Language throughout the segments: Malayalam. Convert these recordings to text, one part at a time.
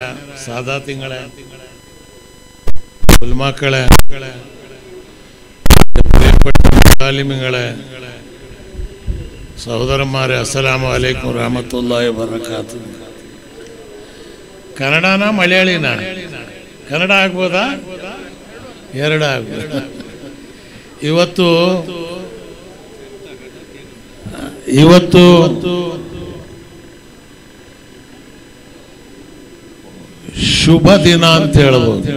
ಸಾದಾತಿಗಳೇ ಉಲ್ಮಾಗಳೇ ತಾಲಿಮಿಗಳೇ ಸಹೋದರಮಾರೇ ಅಸ್ಸಲಾಮು ಅಲೈಕುಂ ರಹಮತುಲ್ಲಾಹಿ ವಬರಕಾತು. ಕನ್ನಡನ ಮಲಯಾಳಿನ? ಕನ್ನಡ ಆಗ್ಬೋದಾ? ಎರಡು ಆಗ್ಬೋದು. ಇವತ್ತು ಶುಭ ದಿನ ಅಂತ ಹೇಳ್ಬೋದು.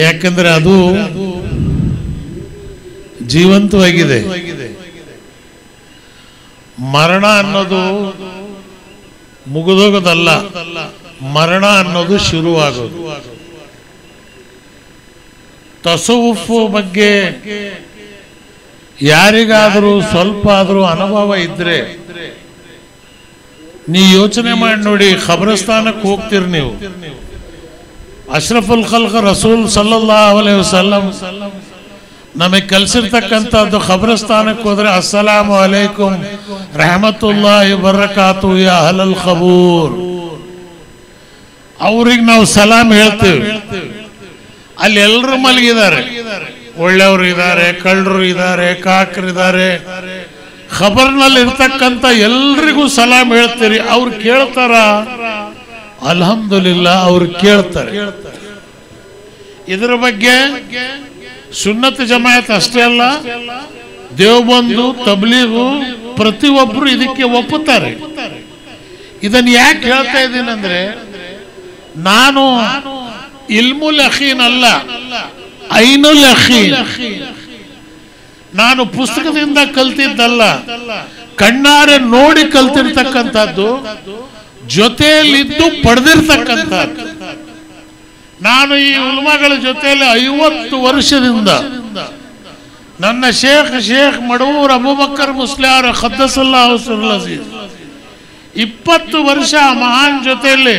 ಯಾಕಂದ್ರೆ ಅದು ಜೀವಂತವಾಗಿದೆ. ಮರಣ ಅನ್ನೋದು ಮುಗಿದೋಗೋದಲ್ಲ, ಮರಣ ಅನ್ನೋದು ಶುರುವಾಗೋದು. ತಸವುಫ್ ಬಗ್ಗೆ ಯಾರಿಗಾದರೂ ಸ್ವಲ್ಪ ಆದರೂ ಅನುಭವ ಇದ್ರೆ ನೀವು ಯೋಚನೆ ಮಾಡಿ ನೋಡಿ. ಖಬ್ರಸ್ತಾನಕ್ಕೆ ಹೋಗ್ತೀರಿ ನೀವು, ಅಶ್ರಫುಲ್ ಖಲ್ಕ್ ರಸೂಲ್ ಸಲ್ಲಲ್ಲಾಹು ಅಲೈಹಿ ವಸಲ್ಲಂ ನಮಗೆ ಕಲಿಸಿರ್ತಕ್ಕಂಥದ್ದು. ಖಬ್ರಸ್ತಾನಕ್ಕೆ ಹೋದ್ರೆ ಅಸ್ಸಲಾಮು ಅಲೈಕುಂ ರಹಮತುಲ್ಲಾಹಿ ವಬರಕಾತು ಯಾ ಅಹ್ಲಲ್ ಖಬೂರ್, ಅವ್ರಿಗೆ ನಾವು ಸಲಾಮ್ ಹೇಳ್ತೇವೆ. ಅಲ್ಲಿ ಎಲ್ಲರೂ ಮಲಗಿದ್ದಾರೆ, ಒಳ್ಳೆಯವರು ಇದ್ದಾರೆ, ಕಳ್ಳರು ಇದ್ದಾರೆ, ಕಾಕರಿದ್ದಾರೆ. ಖಬರ್ನಲ್ಲಿ ಇರ್ತಕ್ಕಂಥ ಎಲ್ರಿಗೂ ಸಲಾಮ್ ಹೇಳ್ತೀರಿ. ಅವ್ರು ಕೇಳ್ತಾರ? ಅಲ್ಹಮ್ದುಲಿಲ್ಲಾ ಅವ್ರು ಕೇಳ್ತಾರೆ. ಇದರ ಬಗ್ಗೆ ಸುನ್ನತ್ ಜಮಾಯತ್ ಅಷ್ಟೇ ಅಲ್ಲ, ದೇವಬಂಧು ತಬ್ಲೀಗು ಪ್ರತಿಯೊಬ್ಬರು ಇದಕ್ಕೆ ಒಪ್ಪುತ್ತಾರೆ. ಇದನ್ನು ಯಾಕೆ ಹೇಳ್ತಾ ಇದ್ದೀನಿ ಅಂದ್ರೆ, ನಾನು ಇಲ್ಮುಲ್ ಯಖೀನ್ ಅಲ್ಲ, ಐನುಲ್ ಯಖೀನ್. ನಾನು ಪುಸ್ತಕದಿಂದ ಕಲ್ತಿದ್ದಲ್ಲ, ಕಣ್ಣಾರೆ ನೋಡಿ ಕಲ್ತಿರ್ತಕ್ಕಂಥದ್ದು, ಜೊತೆಯಲ್ಲಿದ್ದು ಪಡೆದಿರ್ತಕ್ಕಂಥದ್ದು. ನಾನು ಈ ಉಲ್ಮಾಗಳ ಜೊತೆಯಲ್ಲಿ 50 ವರ್ಷದಿಂದ ನನ್ನ ಶೇಖ್ ಮಡೂರ್ ಅಬೂಬಕರ್ ಮುಸ್ಲಿಯಾರ್ ಖದ್ದಸಲ್ಲಾಹು ಸಿರ್ರುಲ್ ಅಜೀಜ್ 20 ವರ್ಷ ಮಹಾನ್ ಜೊತೆಯಲ್ಲಿ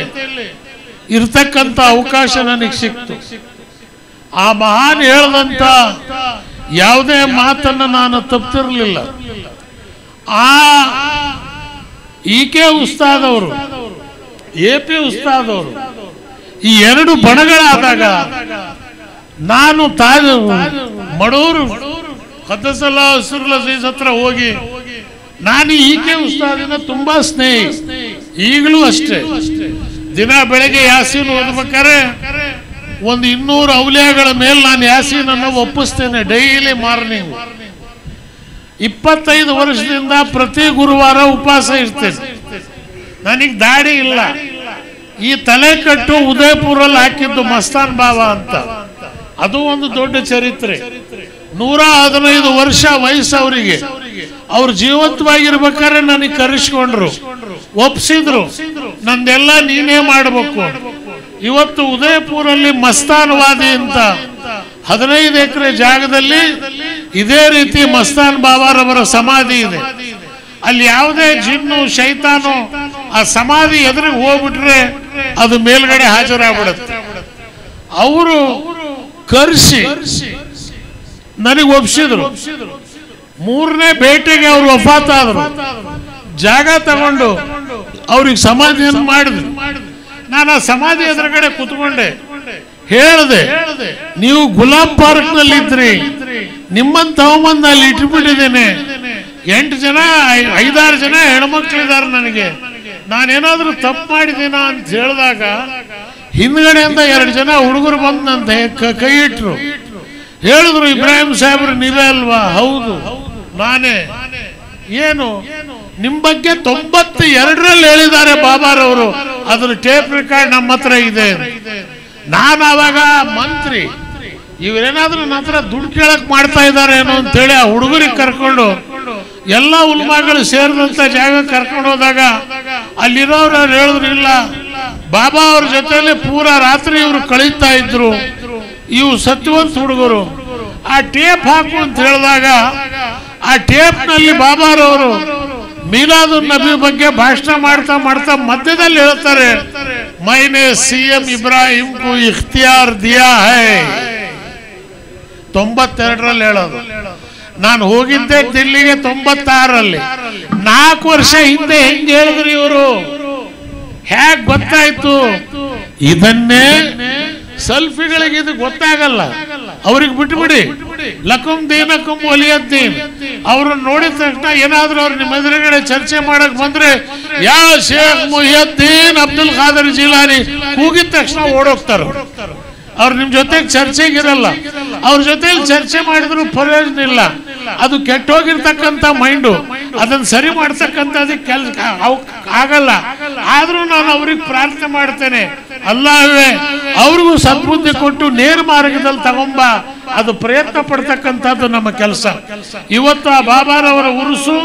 ಇರ್ತಕ್ಕಂಥ ಅವಕಾಶ ನನಗೆ ಸಿಕ್ತು. ಆ ಮಹಾನ್ ಹೇಳದಂತ ಯಾವುದೇ ಮಾತನ್ನು ನಾನು ತಪ್ಪಿರಲಿಲ್ಲ. ಈಕೆ ಉಸ್ತಾದ್ ಅವರು, ಎಪಿ ಉಸ್ತಾದ್ ಅವರು, ಈ ಎರಡು ಬಣಗಳಾದಾಗ ನಾನು ಮಡೂರು ಖದ್ದಸಲ್ಲಾಹು ಸಿರ್ರುಲ್ ಅಜೀಜ್ ಹತ್ರ ಹೋಗಿ, ನಾನು ಈಕೆ ಉಸ್ತಾದಿನ ತುಂಬಾ ಸ್ನೇಹಿ, ಈಗಲೂ ಅಷ್ಟೇ. ದಿನ ಬೆಳಗ್ಗೆ ಯಾಸೀನ್ ಓದ್ಬೇಕಾರೆ ಒಂದು 200 ಔಲಿಯಾಗಳ ಮೇಲೆ ನಾನು ಯಾಸೀನನ್ನು ಒಪ್ಪಿಸ್ತೇನೆ ಡೈಲಿ ಮಾರ್ನಿಂಗ್. 25 ವರ್ಷದಿಂದ ಪ್ರತಿ ಗುರುವಾರ ಉಪವಾಸ ಇರ್ತೇನೆ. ನನಗೆ ದಾಡಿ ಇಲ್ಲ. ಈ ತಲೆ ಕಟ್ಟು ಉದಯಪುರಲ್ಲಿ ಹಾಕಿದ್ದು ಮಸ್ತಾನ್ ಬಾಬಾ ಅಂತ, ಅದು ಒಂದು ದೊಡ್ಡ ಚರಿತ್ರೆ. 115 ವರ್ಷ ವಯಸ್ಸು ಅವರಿಗೆ. ಅವ್ರು ಜೀವಂತವಾಗಿರ್ಬೇಕಾದ್ರೆ ನನಗೆ ಕರೆಸ್ಕೊಂಡ್ರು, ಒಪ್ಸಿದ್ರು, ನಂದೆಲ್ಲ ನೀನೇ ಮಾಡಬೇಕು. ಇವತ್ತು ಉದಯಪುರಲ್ಲಿ ಮಸ್ತಾನ್ ವಾದಿ ಅಂತ 15 ಎಕರೆ ಜಾಗದಲ್ಲಿ ಇದೇ ರೀತಿ ಮಸ್ತಾನ್ ಬಾಬಾರವರ ಸಮಾಧಿ ಇದೆ. ಅಲ್ಲಿ ಯಾವುದೇ ಜಿನ್ನು ಶೈತಾನು ಆ ಸಮಾಧಿ ಎದುರಿಗೆ ಹೋಗ್ಬಿಟ್ರೆ ಅದು ಮೇಲ್ಗಡೆ ಹಾಜರಾಗ್ಬಿಡುತ್ತೆ. ಅವರು ಕರೆಸಿ ನನಗೆ ಒಪ್ಸಿದ್ರು. 3ನೇ ಭೇಟಿಗೆ ಅವರು ವಫಾತ್ ಆದ್ರು. ಜಾಗ ತಗೊಂಡು ಅವ್ರಿಗೆ ಸಮಾಧಿಯನ್ನು ಮಾಡಿದ್ರು. ನಾನು ಆ ಸಮಾಧಿ ಎದುರುಗಡೆ ಕೂತ್ಕೊಂಡೆ, ಹೇಳಿದೆ, ನೀವು ಗುಲಾಬ್ ಪಾರ್ಕ್ ನಲ್ಲಿ ಇದ್ರಿ, ನಿಮ್ಮಂತ ತಗೊಂಬಂದು ಅಲ್ಲಿ ಇಟ್ಬಿಟ್ಟಿದ್ದೇನೆ. 8 ಜನ 5-6 ಜನ ಹೆಣ್ಮಕ್ಳಿದ್ದಾರೆ. ನನಗೆ ನಾನೇನಾದ್ರೂ ತಪ್ಪು ಮಾಡಿದ್ದೀನ ಅಂತ ಹೇಳಿದಾಗ ಹಿಂದ್ಗಡೆಯಿಂದ 2 ಜನ ಹುಡುಗರು ಬಂದಂತೆ ಕೈ ಇಟ್ರು. ಹೇಳಿದ್ರು, ಇಬ್ರಾಹಿಂ ಸಾಹೇಬ್ರು ನೀವೇ ಅಲ್ವಾ? ಹೌದು ನಾನೇ. ಏನು ನಿಮ್ ಬಗ್ಗೆ 92ರಲ್ಲಿ ಹೇಳಿದ್ದಾರೆ ಬಾಬಾರವರು, ಅದ್ರ ಟೇಪ್ ರೆಕಾರ್ಡ್ ನಮ್ಮ ಹತ್ರ ಇದೆ. ನಾನು ಅವಾಗ ಮಂತ್ರಿ, ಇವರೇನಾದ್ರೂ ನನ್ನ ಹತ್ರ ದುಡ್ಡು ಕೇಳಕ್ ಮಾಡ್ತಾ ಇದ್ದಾರೆ ಏನೋ ಅಂತೇಳಿ ಆ ಹುಡುಗರಿಗೆ ಕರ್ಕೊಂಡು ಎಲ್ಲ ಉಲ್ಮಾಗಳು ಸೇರಿದಂತ ಜಾಗ ಕರ್ಕೊಂಡು ಹೋದಾಗ ಅಲ್ಲಿರೋರು ಹೇಳಿದ್ರು, ಇಲ್ಲ ಬಾಬಾ ಅವ್ರ ಜೊತೆಲಿ ಪೂರಾ ರಾತ್ರಿ ಇವರು ಕಳೀತಾ ಇದ್ರು, ಇವು ಸತ್ಯವಂತ ಹುಡುಗರು. ಆ ಟೇಪ್ ಹಾಕು ಅಂತ ಹೇಳಿದಾಗ ಆ ಟೇಪ್ ನಲ್ಲಿ ಬಾಬಾರವರು ಮೀಲಾದುನ್ ನಬಿ ಬಗ್ಗೆ ಭಾಷಣ ಮಾಡ್ತಾ ಮಾಡ್ತಾ ಮಧ್ಯದಲ್ಲಿ ಹೇಳ್ತಾರೆ, ಮೈನೆ ಸಿಎಂ ಇಬ್ರಾಹಿಂ ಕು ಇಖ್ತಿಯಾರ್ ದಿಯಾ ಹೈ. 92ರಲ್ಲಿ ಹೇಳೋದು. ನಾನು ಹೋಗಿದ್ದೆ ದಿಲ್ಲಿಗೆ 96ರಲ್ಲಿ. 4 ವರ್ಷ ಹಿಂದೆ ಹೆಂಗೆ ಹೇಳಿದ್ರು ಇವರು, ಯಾಕೆ ಗೊತ್ತಾಯ್ತು? ಇದನ್ನೇ ಸೆಲ್ಫಿಗಳಿಗೆ ಇದು ಗೊತ್ತಾಗಲ್ಲ, ಅವ್ರಿಗೆ ಬಿಟ್ಬಿಡಿ. ಲಕುಂ ದೀನಕುಂ ವಲಿಯದ್ದೀನ್. ಅವ್ರನ್ನ ನೋಡಿದ ತಕ್ಷಣ ಏನಾದ್ರೂ ಅವ್ರು ನಿಮ್ಮ ಎದುರುಗಡೆ ಚರ್ಚೆ ಮಾಡಕ್ ಬಂದ್ರೆ ಯಾ ಶೇಖ್ ಮುಹಿಯುದ್ದೀನ್ ಅಬ್ದುಲ್ ಖಾದರ್ ಜಿಲಾನಿ ಕೂಗಿದ ತಕ್ಷಣ ಓಡೋಗ್ತಾರ. ಅವ್ರು ನಿಮ್ ಜೊತೆಗೆ ಚರ್ಚೆಗಿರಲ್ಲ. ಅವ್ರ ಜೊತೆಲಿ ಚರ್ಚೆ ಮಾಡಿದ್ರು ಪ್ರಯೋಜನ ಇಲ್ಲ. ಅದು ಕೆಟ್ಟೋಗಿರ್ತಕ್ಕಂಥ ಮೈಂಡು, ಅದನ್ನ ಸರಿ ಮಾಡ್ತಕ್ಕಂಥದಕ್ಕೆ ಕೆಲಸ ಆಗಲ್ಲ. ಆದ್ರೂ ನಾನು ಅವ್ರಿಗೆ ಪ್ರಾರ್ಥನೆ ಮಾಡ್ತೇನೆ, ಅಲ್ಲಾಹ್ವೇ ಅವ್ರಿಗೂ ಸದ್ಬುದ್ಧಿ ಕೊಟ್ಟು ನೇರ ಮಾರ್ಗದಲ್ಲಿ ತಗೊಂಬ. ಅದು ಪ್ರಯತ್ನ ಪಡ್ತಕ್ಕಂಥದ್ದು ನಮ್ಮ ಕೆಲಸ. ಇವತ್ತು ಆ ಬಾಬಾರವರ ಉರುಸು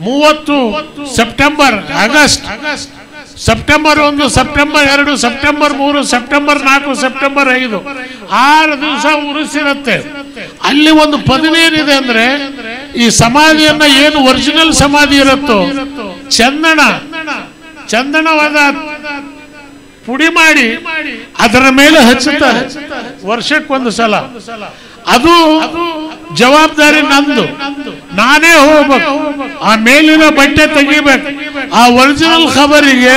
30 September, August, September 1, September 2, September 3, September 4, September 5, 6 ದಿವಸ ಉರುಸಿರುತ್ತೆ. ಅಲ್ಲಿ ಒಂದು ಪದವಿ ಏನಿದೆ ಅಂದ್ರೆ, ಈ ಸಮಾಧಿಯನ್ನ ಏನು ಒರಿಜಿನಲ್ ಸಮಾಧಿ ಇರುತ್ತೋ ಚಂದನವಾದ ಪುಡಿ ಮಾಡಿ ಅದರ ಮೇಲೆ ಹಚ್ಚುತ್ತಾರೆ ವರ್ಷಕ್ಕೊಂದು ಸಲ. ಅದು ಜವಾಬ್ದಾರಿ ನಂದು. ನಾನೇ ಹೋಗ್ಬೇಕು, ಆ ಮೇಲಿನ ಬಟ್ಟೆ ತೆಗಿಬೇಕು, ಆ ಒರಿಜಿನಲ್ ಖಬರಿಗೆ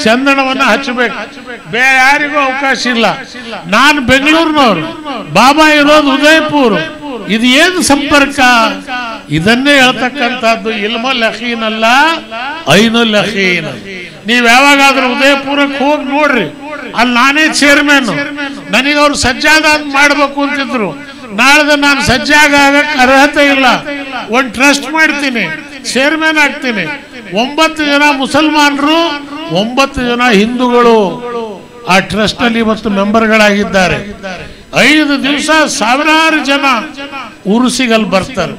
ಚಂದನವನ್ನ ಹಚ್ಚಬೇಕು. ಬೇರೆ ಯಾರಿಗೂ ಅವಕಾಶ ಇಲ್ಲ. ನಾನು ಬೆಂಗಳೂರಿನವ್ರು, ಬಾಬಾ ಇರೋದು ಉದಯಪುರ. ಇದು ಏನು ಸಂಪರ್ಕ? ಇದನ್ನೇ ಹೇಳ್ತಕ್ಕಂಥದ್ದು. ಇಲ್ಮುಲ್ ಯಖೀನ್ ಅಲ್ಲ, ಐನುಲ್ ಯಖೀನ್. ನೀವ್ ಯಾವಾಗಾದ್ರೂ ಉದಯಪುರಕ್ಕೆ ಹೋಗಿ ನೋಡ್ರಿ, ಅಲ್ಲಿ ನಾನೇ ಚೇರ್ಮನ್. ನನಗೆ ಅವ್ರು ಸಜ್ಜಾದ ಮಾಡ್ಬೇಕು ಅಂತಿದ್ರು. ನಾಳೆ ನಾನು ಸಜ್ಜಾಗ ಆಗಕ್ಕೆ ಅರ್ಹತೆ ಇಲ್ಲ. ಒಂದು ಟ್ರಸ್ಟ್ ಮಾಡ್ತೀನಿ, ಚೇರ್ಮನ್ ಆಗ್ತೀನಿ. 9 ಜನ ಮುಸಲ್ಮಾನರು, 9 ಜನ ಹಿಂದೂಗಳು ಆ ಟ್ರಸ್ಟ್ ಅಲ್ಲಿ ಇವತ್ತು ಮೆಂಬರ್ಗಳಾಗಿದ್ದಾರೆ. 5 ದಿವಸ ಸಾವಿರಾರು ಜನ ಉರುಸಿಗಲ್ಲಿ ಬರ್ತಾರೆ.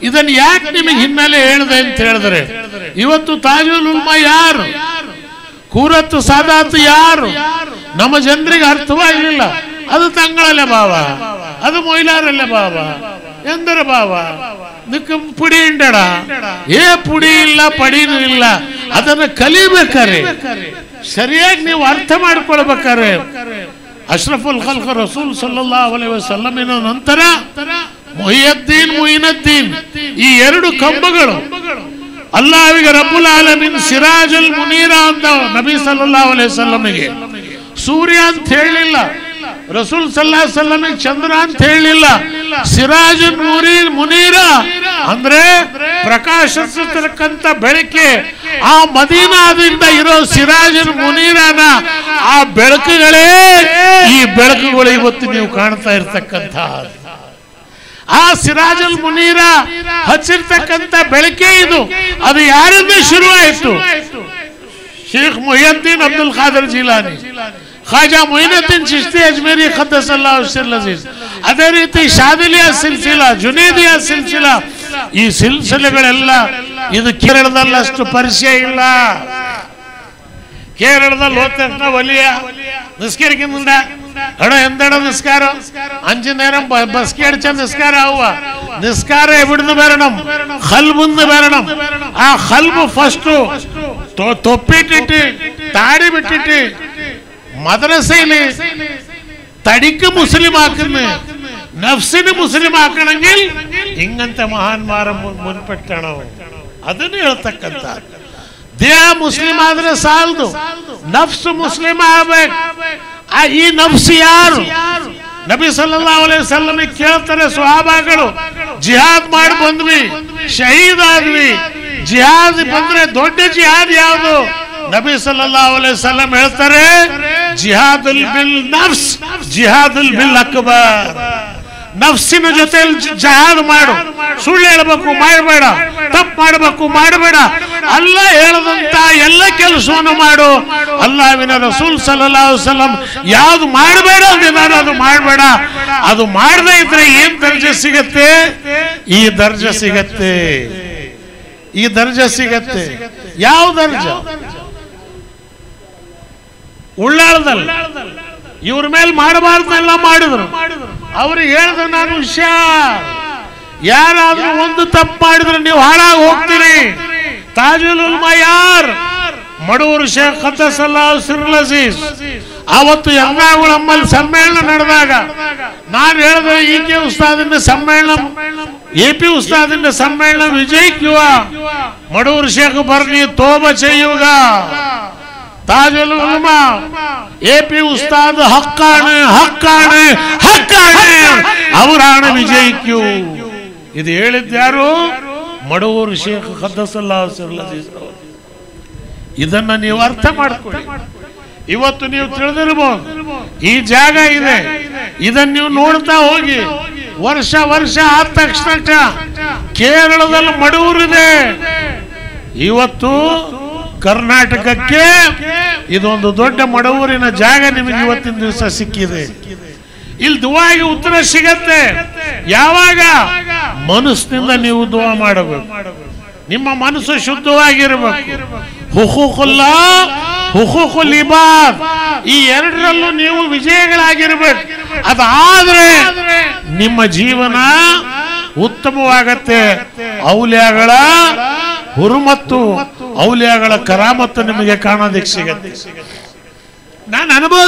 ಇದನ್ನು ಯಾಕೆ ನಿಮಗೆ ಹಿನ್ನೆಲೆ ಹೇಳಿದೆ ಅಂತ ಹೇಳಿದ್ರೆ, ಇವತ್ತು ತಾಜುಲ್ ಉಲ್ಮಾ ಯಾರು, ಕೂರತ್ತು ಸಾದಾತ್ ಯಾರು, ನಮ್ಮ ಜನರಿಗೆ ಅರ್ಥವಾಗಿಲ್ಲ. ಅದು ತಂಗಳಲ್ಲೇ ಬಾವ, ಅದು ಮೊಯ್ಲಾರಲ್ಲೇ ಬಾವ, ಎಂದರ ಬಾವ ಪುಡಿ ಇಂಡಡ. ಪುಡಿ ಇಲ್ಲ, ಪಡಿನೂ ಇಲ್ಲ. ಅದನ್ನ ಕಲಿಬೇಕಾರೆ, ಸರಿಯಾಗಿ ನೀವು ಅರ್ಥ ಮಾಡ್ಕೊಳ್ಬೇಕಾರೆ. ಅಶ್ರಫುಲ್ ಖಲ್ಕ್ ರಸೂಲ್ ಸಲ್ಲಲ್ಲಾಹು ಅಲೈಹಿ ವಸಲ್ಲಮಿನ ನಂತರ ಮುಹಿಯುದ್ದೀನ್, ಮುಯಿನುದ್ದೀನ್, ಈ 2 ಕಂಬಗಳು ಅಲ್ಲಾಹ್ವಿಗೆ ರಬ್ಬುಲ್ ಆಲಮೀನ್ ಸಿರಾಜುಲ್ ಮುನೀರ ಅಂತ ನಬಿ ಸಲ್ಲಲ್ಲಾಹು ಅಲೈಹಿ ವಸಲ್ಲಮಿಗೆ. ಸೂರ್ಯ ಅಂತ ಹೇಳಲಿಲ್ಲ, ರಸೂಲ್ ಸಲ್ಲಲ್ಲಾಹು ಅಲೈಹಿ ವಸಲ್ಲಮಿಗೆ ಚಂದ್ರ ಅಂತ ಹೇಳಲಿಲ್ಲ. ಸಿರಾಜುಲ್ ಮುನೀರ ಅಂದ್ರೆ ಪ್ರಕಾಶಿಸತಕ್ಕಂಥ ಬೆಳಕೆ. ಆ ಮದೀನಾದಿಂದ ಇರೋ ಸಿರಾಜುಲ್ ಮುನೀರನ ಆ ಬೆಳಕುಗಳೇ ಈ ಬೆಳಕುಗಳು ಇವತ್ತು ನೀವು ಕಾಣ್ತಾ ಇರ್ತಕ್ಕಂಥ. ಆ ಸಿರಾಜುಲ್ ಮುನೀರ ಹಚ್ಚಿರ್ತಕ್ಕಂಥ ಬೆಳಕೆ ಇದು. ಅದು ಯಾರಿಂದ ಶುರುವಾಯಿತು? ಶೇಖ್ ಮುಹಿಯುದ್ದೀನ್ ಅಬ್ದುಲ್ ಖಾದರ್ ಜಿಲಾನಿ, ಖ್ವಾಜಾ ಮುಯಿನುದ್ದೀನ್ ಚಿಶ್ತಿ ಅಜ್ಮೇರಿ ಖದ್ದಸಲ್ಲಾಹು ಸಿರ್ರುಲ್ ಅಜೀಜ್, ಅದೇ ರೀತಿ ಶಾದಿಲಿಯಾ ಸಿಲ್ಸಿಲಾ, ಜುನೈದಿಯಾ ಸಿಲ್ಸಿಲಾ, ಈ ಸಿಲ್ಸಿಲೆಗಳೆಲ್ಲ ಇದು ಕೇರಳದಲ್ಲಷ್ಟು ಪರಿಚಯ ಇಲ್ಲ. കേരളത്തിൽ ഒത്തന വലിയ നിസ്കരിക്കുന്നുണ്ട്. എടാ എന്താണ് നിസ്കാരം? 5 നേരം ബസ്കി അടിച്ച നിസ്കാരാവുക. നിസ്കാരം എവിടുന്ന് വരണം? ഖൽബിന്ന് വരണം. ആ ഖൽബ് ഫസ്റ്റ് തൊപ്പിട്ടിട്ട് താടി വിട്ടിട്ട് മദ്രസയില് തടിക്ക് മുസ്ലിം ആക്കുന്നു. നഫ്സിന് മുസ്ലിം ആക്കണമെങ്കിൽ ഇങ്ങനത്തെ മഹാന്മാരെ മുൻപെട്ടണോ? അതിന് ಹೇಳ್ತಕ್ಕಂತ ದೇಹ ಮುಸ್ಲಿಂ ಆದ್ರೆ ಸಾಲದು, ನಫ್ಸು ಮುಸ್ಲಿಂ ಆಗಬೇಕು. ಈ ನಫ್ಸ್ ಯಾರು? ನಬಿ ಸಲ್ಲಲ್ಲಾಹು ಅಲೈಹಿ ವಸಲ್ಲಂ ಕೇಳ್ತಾರೆ ಸ್ವಹಾಬಾಗಳು, ಜಿಹಾದ್ ಮಾಡಿ ಬಂದ್ವಿ, ಶಹೀದ್ ಆದ್ವಿ, ಜಿಹಾದ್ ಬಂದ್ರೆ ದೊಡ್ಡ ಜಿಹಾದ್ ಯಾವುದು? ನಬಿ ಸಲ್ಲಲ್ಲಾಹು ಅಲೈಹಿ ವಸಲ್ಲಂ ಹೇಳ್ತಾರೆ, ಜಿಹಾದುಲ್ ಬಿಲ್ ನಫ್ಸ್, ಜಿಹಾದುಲ್ ಬಿಲ್ ಅಕ್ಬರ್. ನಫ್ಸಿನ ಜೊತೆ ಜಿಹಾದ್ ಮಾಡು. ಸುಳ್ಳು ಹೇಳಬೇಕು ಮಾಡಬೇಡ, ತಪ್ಪು ಮಾಡಬೇಕು ಮಾಡಬೇಡ, ಅಲ್ಲ ಹೇಳದಂತ ಎಲ್ಲ ಕೆಲಸವನ್ನು ಮಾಡು. ಅಲ್ಲಾಹ್ವಿನ ರಸೂಲ್ ಸಲ್ಲಲ್ಲಾಹು ಅಲೈಹಿ ವಸಲ್ಲಂ ಯಾವುದು ಮಾಡಬೇಡ ಅಂದಿದ್ದಾರೆ ಅದು ಮಾಡಬೇಡ. ಅದು ಮಾಡದೇ ಇದ್ರೆ ಏನ್ ದರ್ಜೆ ಸಿಗತ್ತೆ? ಈ ದರ್ಜೆ ಸಿಗತ್ತೆ, ಈ ದರ್ಜೆ ಸಿಗತ್ತೆ. ಯಾವ ದರ್ಜೆ? ಉಳ್ಳಾಳದಲ್ಲ. ಇವ್ರ ಮೇಲೆ ಮಾಡಬಾರ್ದೆಲ್ಲ ಮಾಡಿದ್ರು. ಅವ್ರಿಗೆ ಹೇಳ್ದೆ ನಾನು ಹುಷಾರ್, ಯಾರಾದ್ರೂ ಒಂದು ತಪ್ಪು ಮಾಡಿದ್ರೆ ನೀವು ಹಾಳಾಗಿ ಹೋಗ್ತೀರಿ. ತಾಜುಲ್ ಉಲ್ಮಾ ಯಾರ್? ಮಡೂರು ಶೇಖ್ ಖದ್ದಸಲ್ಲಾಹು ಸಿರ್ರುಲ್ ಅಜೀಜ್. ಅವತ್ತು ಯಂಗಾಗುಳಮ್ಮಲ್ಲಿ ಸಮ್ಮೇಳನ ನಡೆದಾಗ ನಾನು ಹೇಳಿದೆ, EK ಉಸ್ತಾದಿನ ಸಮ್ಮೇಳನ, AP ഉസ്താദിന്റെ സമ്മേളനം വിജയിക്കുക. മടൂർ ഷേഖ് പറഞ്ഞു തോബ ചെയ്യുക, ತಾಜುಲ್ ಉಲಮಾ ಎಪಿ ಉಸ್ತಾದ್ ಹಕ್ಕಾಣೆ ಹಕ್ಕಾಣೆ ಹಕ್ಕಾಣೆ ಅವರಾಣೆ ವಿಜಯಿಕ್ಯೂ. ಇದು ಹೇಳಿದ್ಯಾರು? ಮಡೂರು ಶೇಖ್ ಖದ್ದಸಲ್ಲಾಹು ಸಿರ್ಲ್ ಅಜೀಜ್. ಇದನ್ನ ನೀವು ಅರ್ಥ ಮಾಡ್ಕೊಳ್ಳಿ. ಇವತ್ತು ನೀವು ತಿಳಿದಿರಬಹುದು ಈ ಜಾಗ ಇದೆ, ಇದನ್ನ ನೀವು ನೋಡ್ತಾ ಹೋಗಿ. ವರ್ಷ ವರ್ಷ ಆದ ತಕ್ಷಣ ಕೇರಳದಲ್ಲಿ ಮಡೂರಿದೆ. ಇವತ್ತು ಕರ್ನಾಟಕಕ್ಕೆ ಇದೊಂದು ದೊಡ್ಡ ಮಡೂರಿನ ಜಾಗ ನಿಮಗೆ ಇವತ್ತಿನ ದಿವಸ ಸಿಕ್ಕಿದೆ. ಇಲ್ಲಿ ದುವಾಗೆ ಉತ್ತರ ಸಿಗತ್ತೆ ಯಾವಾಗ? ಮನಸ್ಸಿನಿಂದ ನೀವು ದುವಾ ಮಾಡಬೇಕು. ನಿಮ್ಮ ಮನಸ್ಸು ಶುದ್ಧವಾಗಿರಬೇಕು. ಹುಕೂಕುಲ್ಲಾ ಹುಕೂಕುಲ್ ಇಬಾದ್, ಈ ಎರಡರಲ್ಲೂ ನೀವು ವಿಜಯಗಳಾಗಿರ್ಬೇಕು. ಅದಾದ್ರೆ ನಿಮ್ಮ ಜೀವನ ಉತ್ತಮವಾಗತ್ತೆ. ಔಲಿಯಾಗಳ ಹುರುಮತ್ತು, ಔಲಿಯಾಗಳ ಕರಾಮತ್ತು ನಿಮಗೆ ಕಾಣೋದಕ್ಕೆ ಸಿಗತ್ತೆ. ನಾನು ಅನುಭವ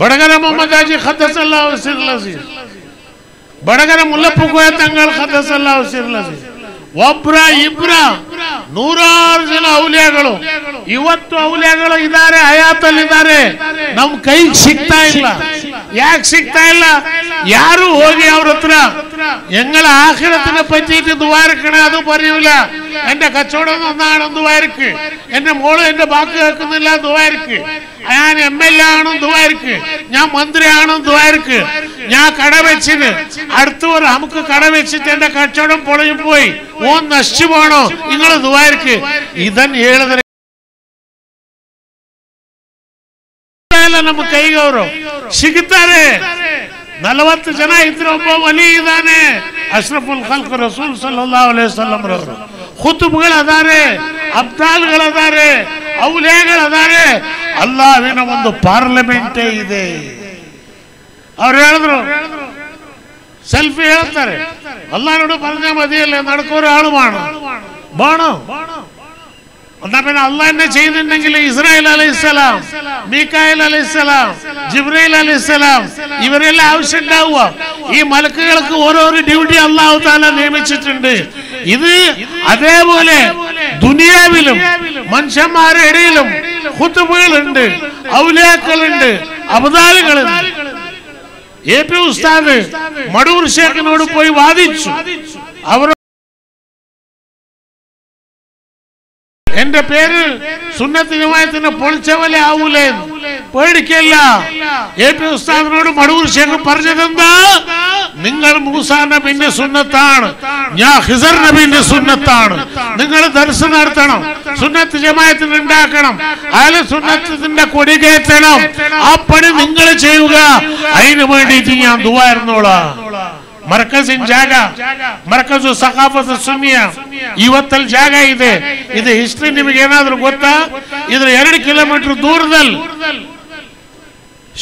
ಬಡಗರ ಮೊಹಮ್ಮದ್ ಹಾಜಿ ಖದ್ದಸಲ್ಲಾಹು ಸಿರ್ಲ್ ಅಜೀಜ್, ಬಡಗರ ಮುಲ್ಲಪ್ಪ ಕೋಯ ತಂಗಳ ಖದ್ದಸಲ್ಲಾಹು ಸಿರ್ಲ್ ಅಜೀಜ್, ಒಬ್ರ ಇಬ್ರ ನೂರಾರು ಜನ ಔಲಿಯಾಗಳು ಇವತ್ತು ಔಲಿಯಾಗಳು ಇದ್ದಾರೆ, ಹಯಾತಲ್ಲಿದ್ದಾರೆ. ನಮ್ ಕೈಗೆ ಸಿಗ್ತಾ ಇಲ್ಲ. ಯಾಕೆ ಸಿಗ್ತಾ ಇಲ್ಲ? ಯಾರು ಹೋಗಿ ಅವ್ರ ಹತ್ರ എങ്ങള ആഖിറത്തിനെ പറ്റിയിട്ട് ദുആർക്കണേ അത് പറയൂല. എന്റെ കച്ചവടം ഒന്നാണ് ദുആർക്ക്, എന്റെ മോള് എന്റെ ബാക്ക് കേൾക്കുന്നില്ല ദുആർക്ക്, ഞാൻ MLA ആണ് ദുആർക്ക്, ഞാൻ മന്ത്രിയാണ് ദുആർക്ക്, ഞാൻ കട വെച്ചിന് അടുത്ത നമുക്ക് കട വെച്ചിട്ട് എന്റെ കച്ചവടം പൊളിഞ്ഞു പോയി, ഓൻ നശിച്ചു പോണോ, നിങ്ങൾ ദുആർക്ക്. ಇದನ್ನು ಹೇಳಿದ್ರೆ ನಮ್ಮ ಕೈಗೆ ಅವರು ಸಿಗುತ್ತಾರೆ. 40 ಜನ ಇದ್ರೆ ಒಬ್ಬ ವಲಿ ಇದ್ದಾನೆ, ಅಶ್ರಫುಲ್ ಖಲ್ಕ್ ರಸೂಲ್ ಸಲ್ಲಲ್ಲಾಹು ಅಲೈಹಿ ವಸಲ್ಲಂ ರವರು. ಖುತುಬ್ಗಳದಾರೆ, ಅಬ್ದಾಲ್ಗಳದಾರೆ, ಔಲಿಯಾಗಳದಾರೆ. ಅಲ್ಲಾಹ್ವಿನ ಒಂದು ಪಾರ್ಲಿಮೆಂಟೇ ಇದೆ. ಅವ್ರು ಹೇಳಿದ್ರು, ಸೆಲ್ಫಿ ಹೇಳ್ತಾರೆ, ಅಲ್ಲಾಹ್ പറഞ്ഞ മതിയല്ലേ നടക്കൊരു ആള് വേണം. എന്നാ പിന്നെ അള്ളാഹ് എന്നെ ചെയ്തിട്ടുണ്ടെങ്കിൽ ഇസ്രായേൽ അലൈഹിസ്സലാം, മീകായേൽ അലൈഹിസ്സലാം, ജിബ്രീൽ അലൈഹിസ്സലാം ഇവരെല്ലാം ആവശ്യം ഉണ്ടാവുക. ഈ മലക്കുകൾക്ക് ഓരോരോ ഡ്യൂട്ടി അല്ലാഹു തആല നിയമിച്ചിട്ടുണ്ട്. ഇത് അതേപോലെ ദുനിയാവിലും മനുഷ്യന്മാരുടെ ഇടയിലും ഖുതുബുകളുണ്ട്, ഔലിയാക്കളുണ്ട്, അബ്ദാലുകളുണ്ട്. AP ഉസ്താദ് മടൂർ ശേഖിനോട് പോയി വാദിച്ചു. അവർ എന്റെ പേര് സുന്നത്ത് ജമാഅത്തിനെ പൊളിച്ചവലെ ആവൂലേ, പേടിക്കല്ല. AP ഉസ്താദിനോട് മടൂർ ശേഖ് പറഞ്ഞതെന്താ? നിങ്ങൾ മൂസാ നബിന്റെ സുന്നത്താണ്, ഞാൻ ഖിസർ നബിന്റെ സുന്നത്താണ്. നിങ്ങൾ ദർസ് നടത്തണം, സുന്നത്ത് ജമാഅത്തിന് ഉണ്ടാക്കണം, അയാളെ സുന്നത്തിന്റെ കൊടി കയറ്റണം. ആ പണി നിങ്ങൾ ചെയ്യുക. അതിനു വേണ്ടിയിട്ട് ഞാൻ ദുആ ഇരുന്നോളാം. ಮರ್ಕಜಿನ ಜಾಗ, ಮರ್ಕಜು ಸಖಾಫತ್ ಸುನ್ನಿಯ ಇವತ್ತಲ್ಲಿ ಜಾಗ ಇದೆ. ಇದು ಹಿಸ್ಟ್ರಿ ನಿಮಗೆ ಏನಾದ್ರೂ ಗೊತ್ತಾ? ಇದ್ರ 2 ಕಿಲೋಮೀಟರ್ ದೂರದಲ್ಲಿ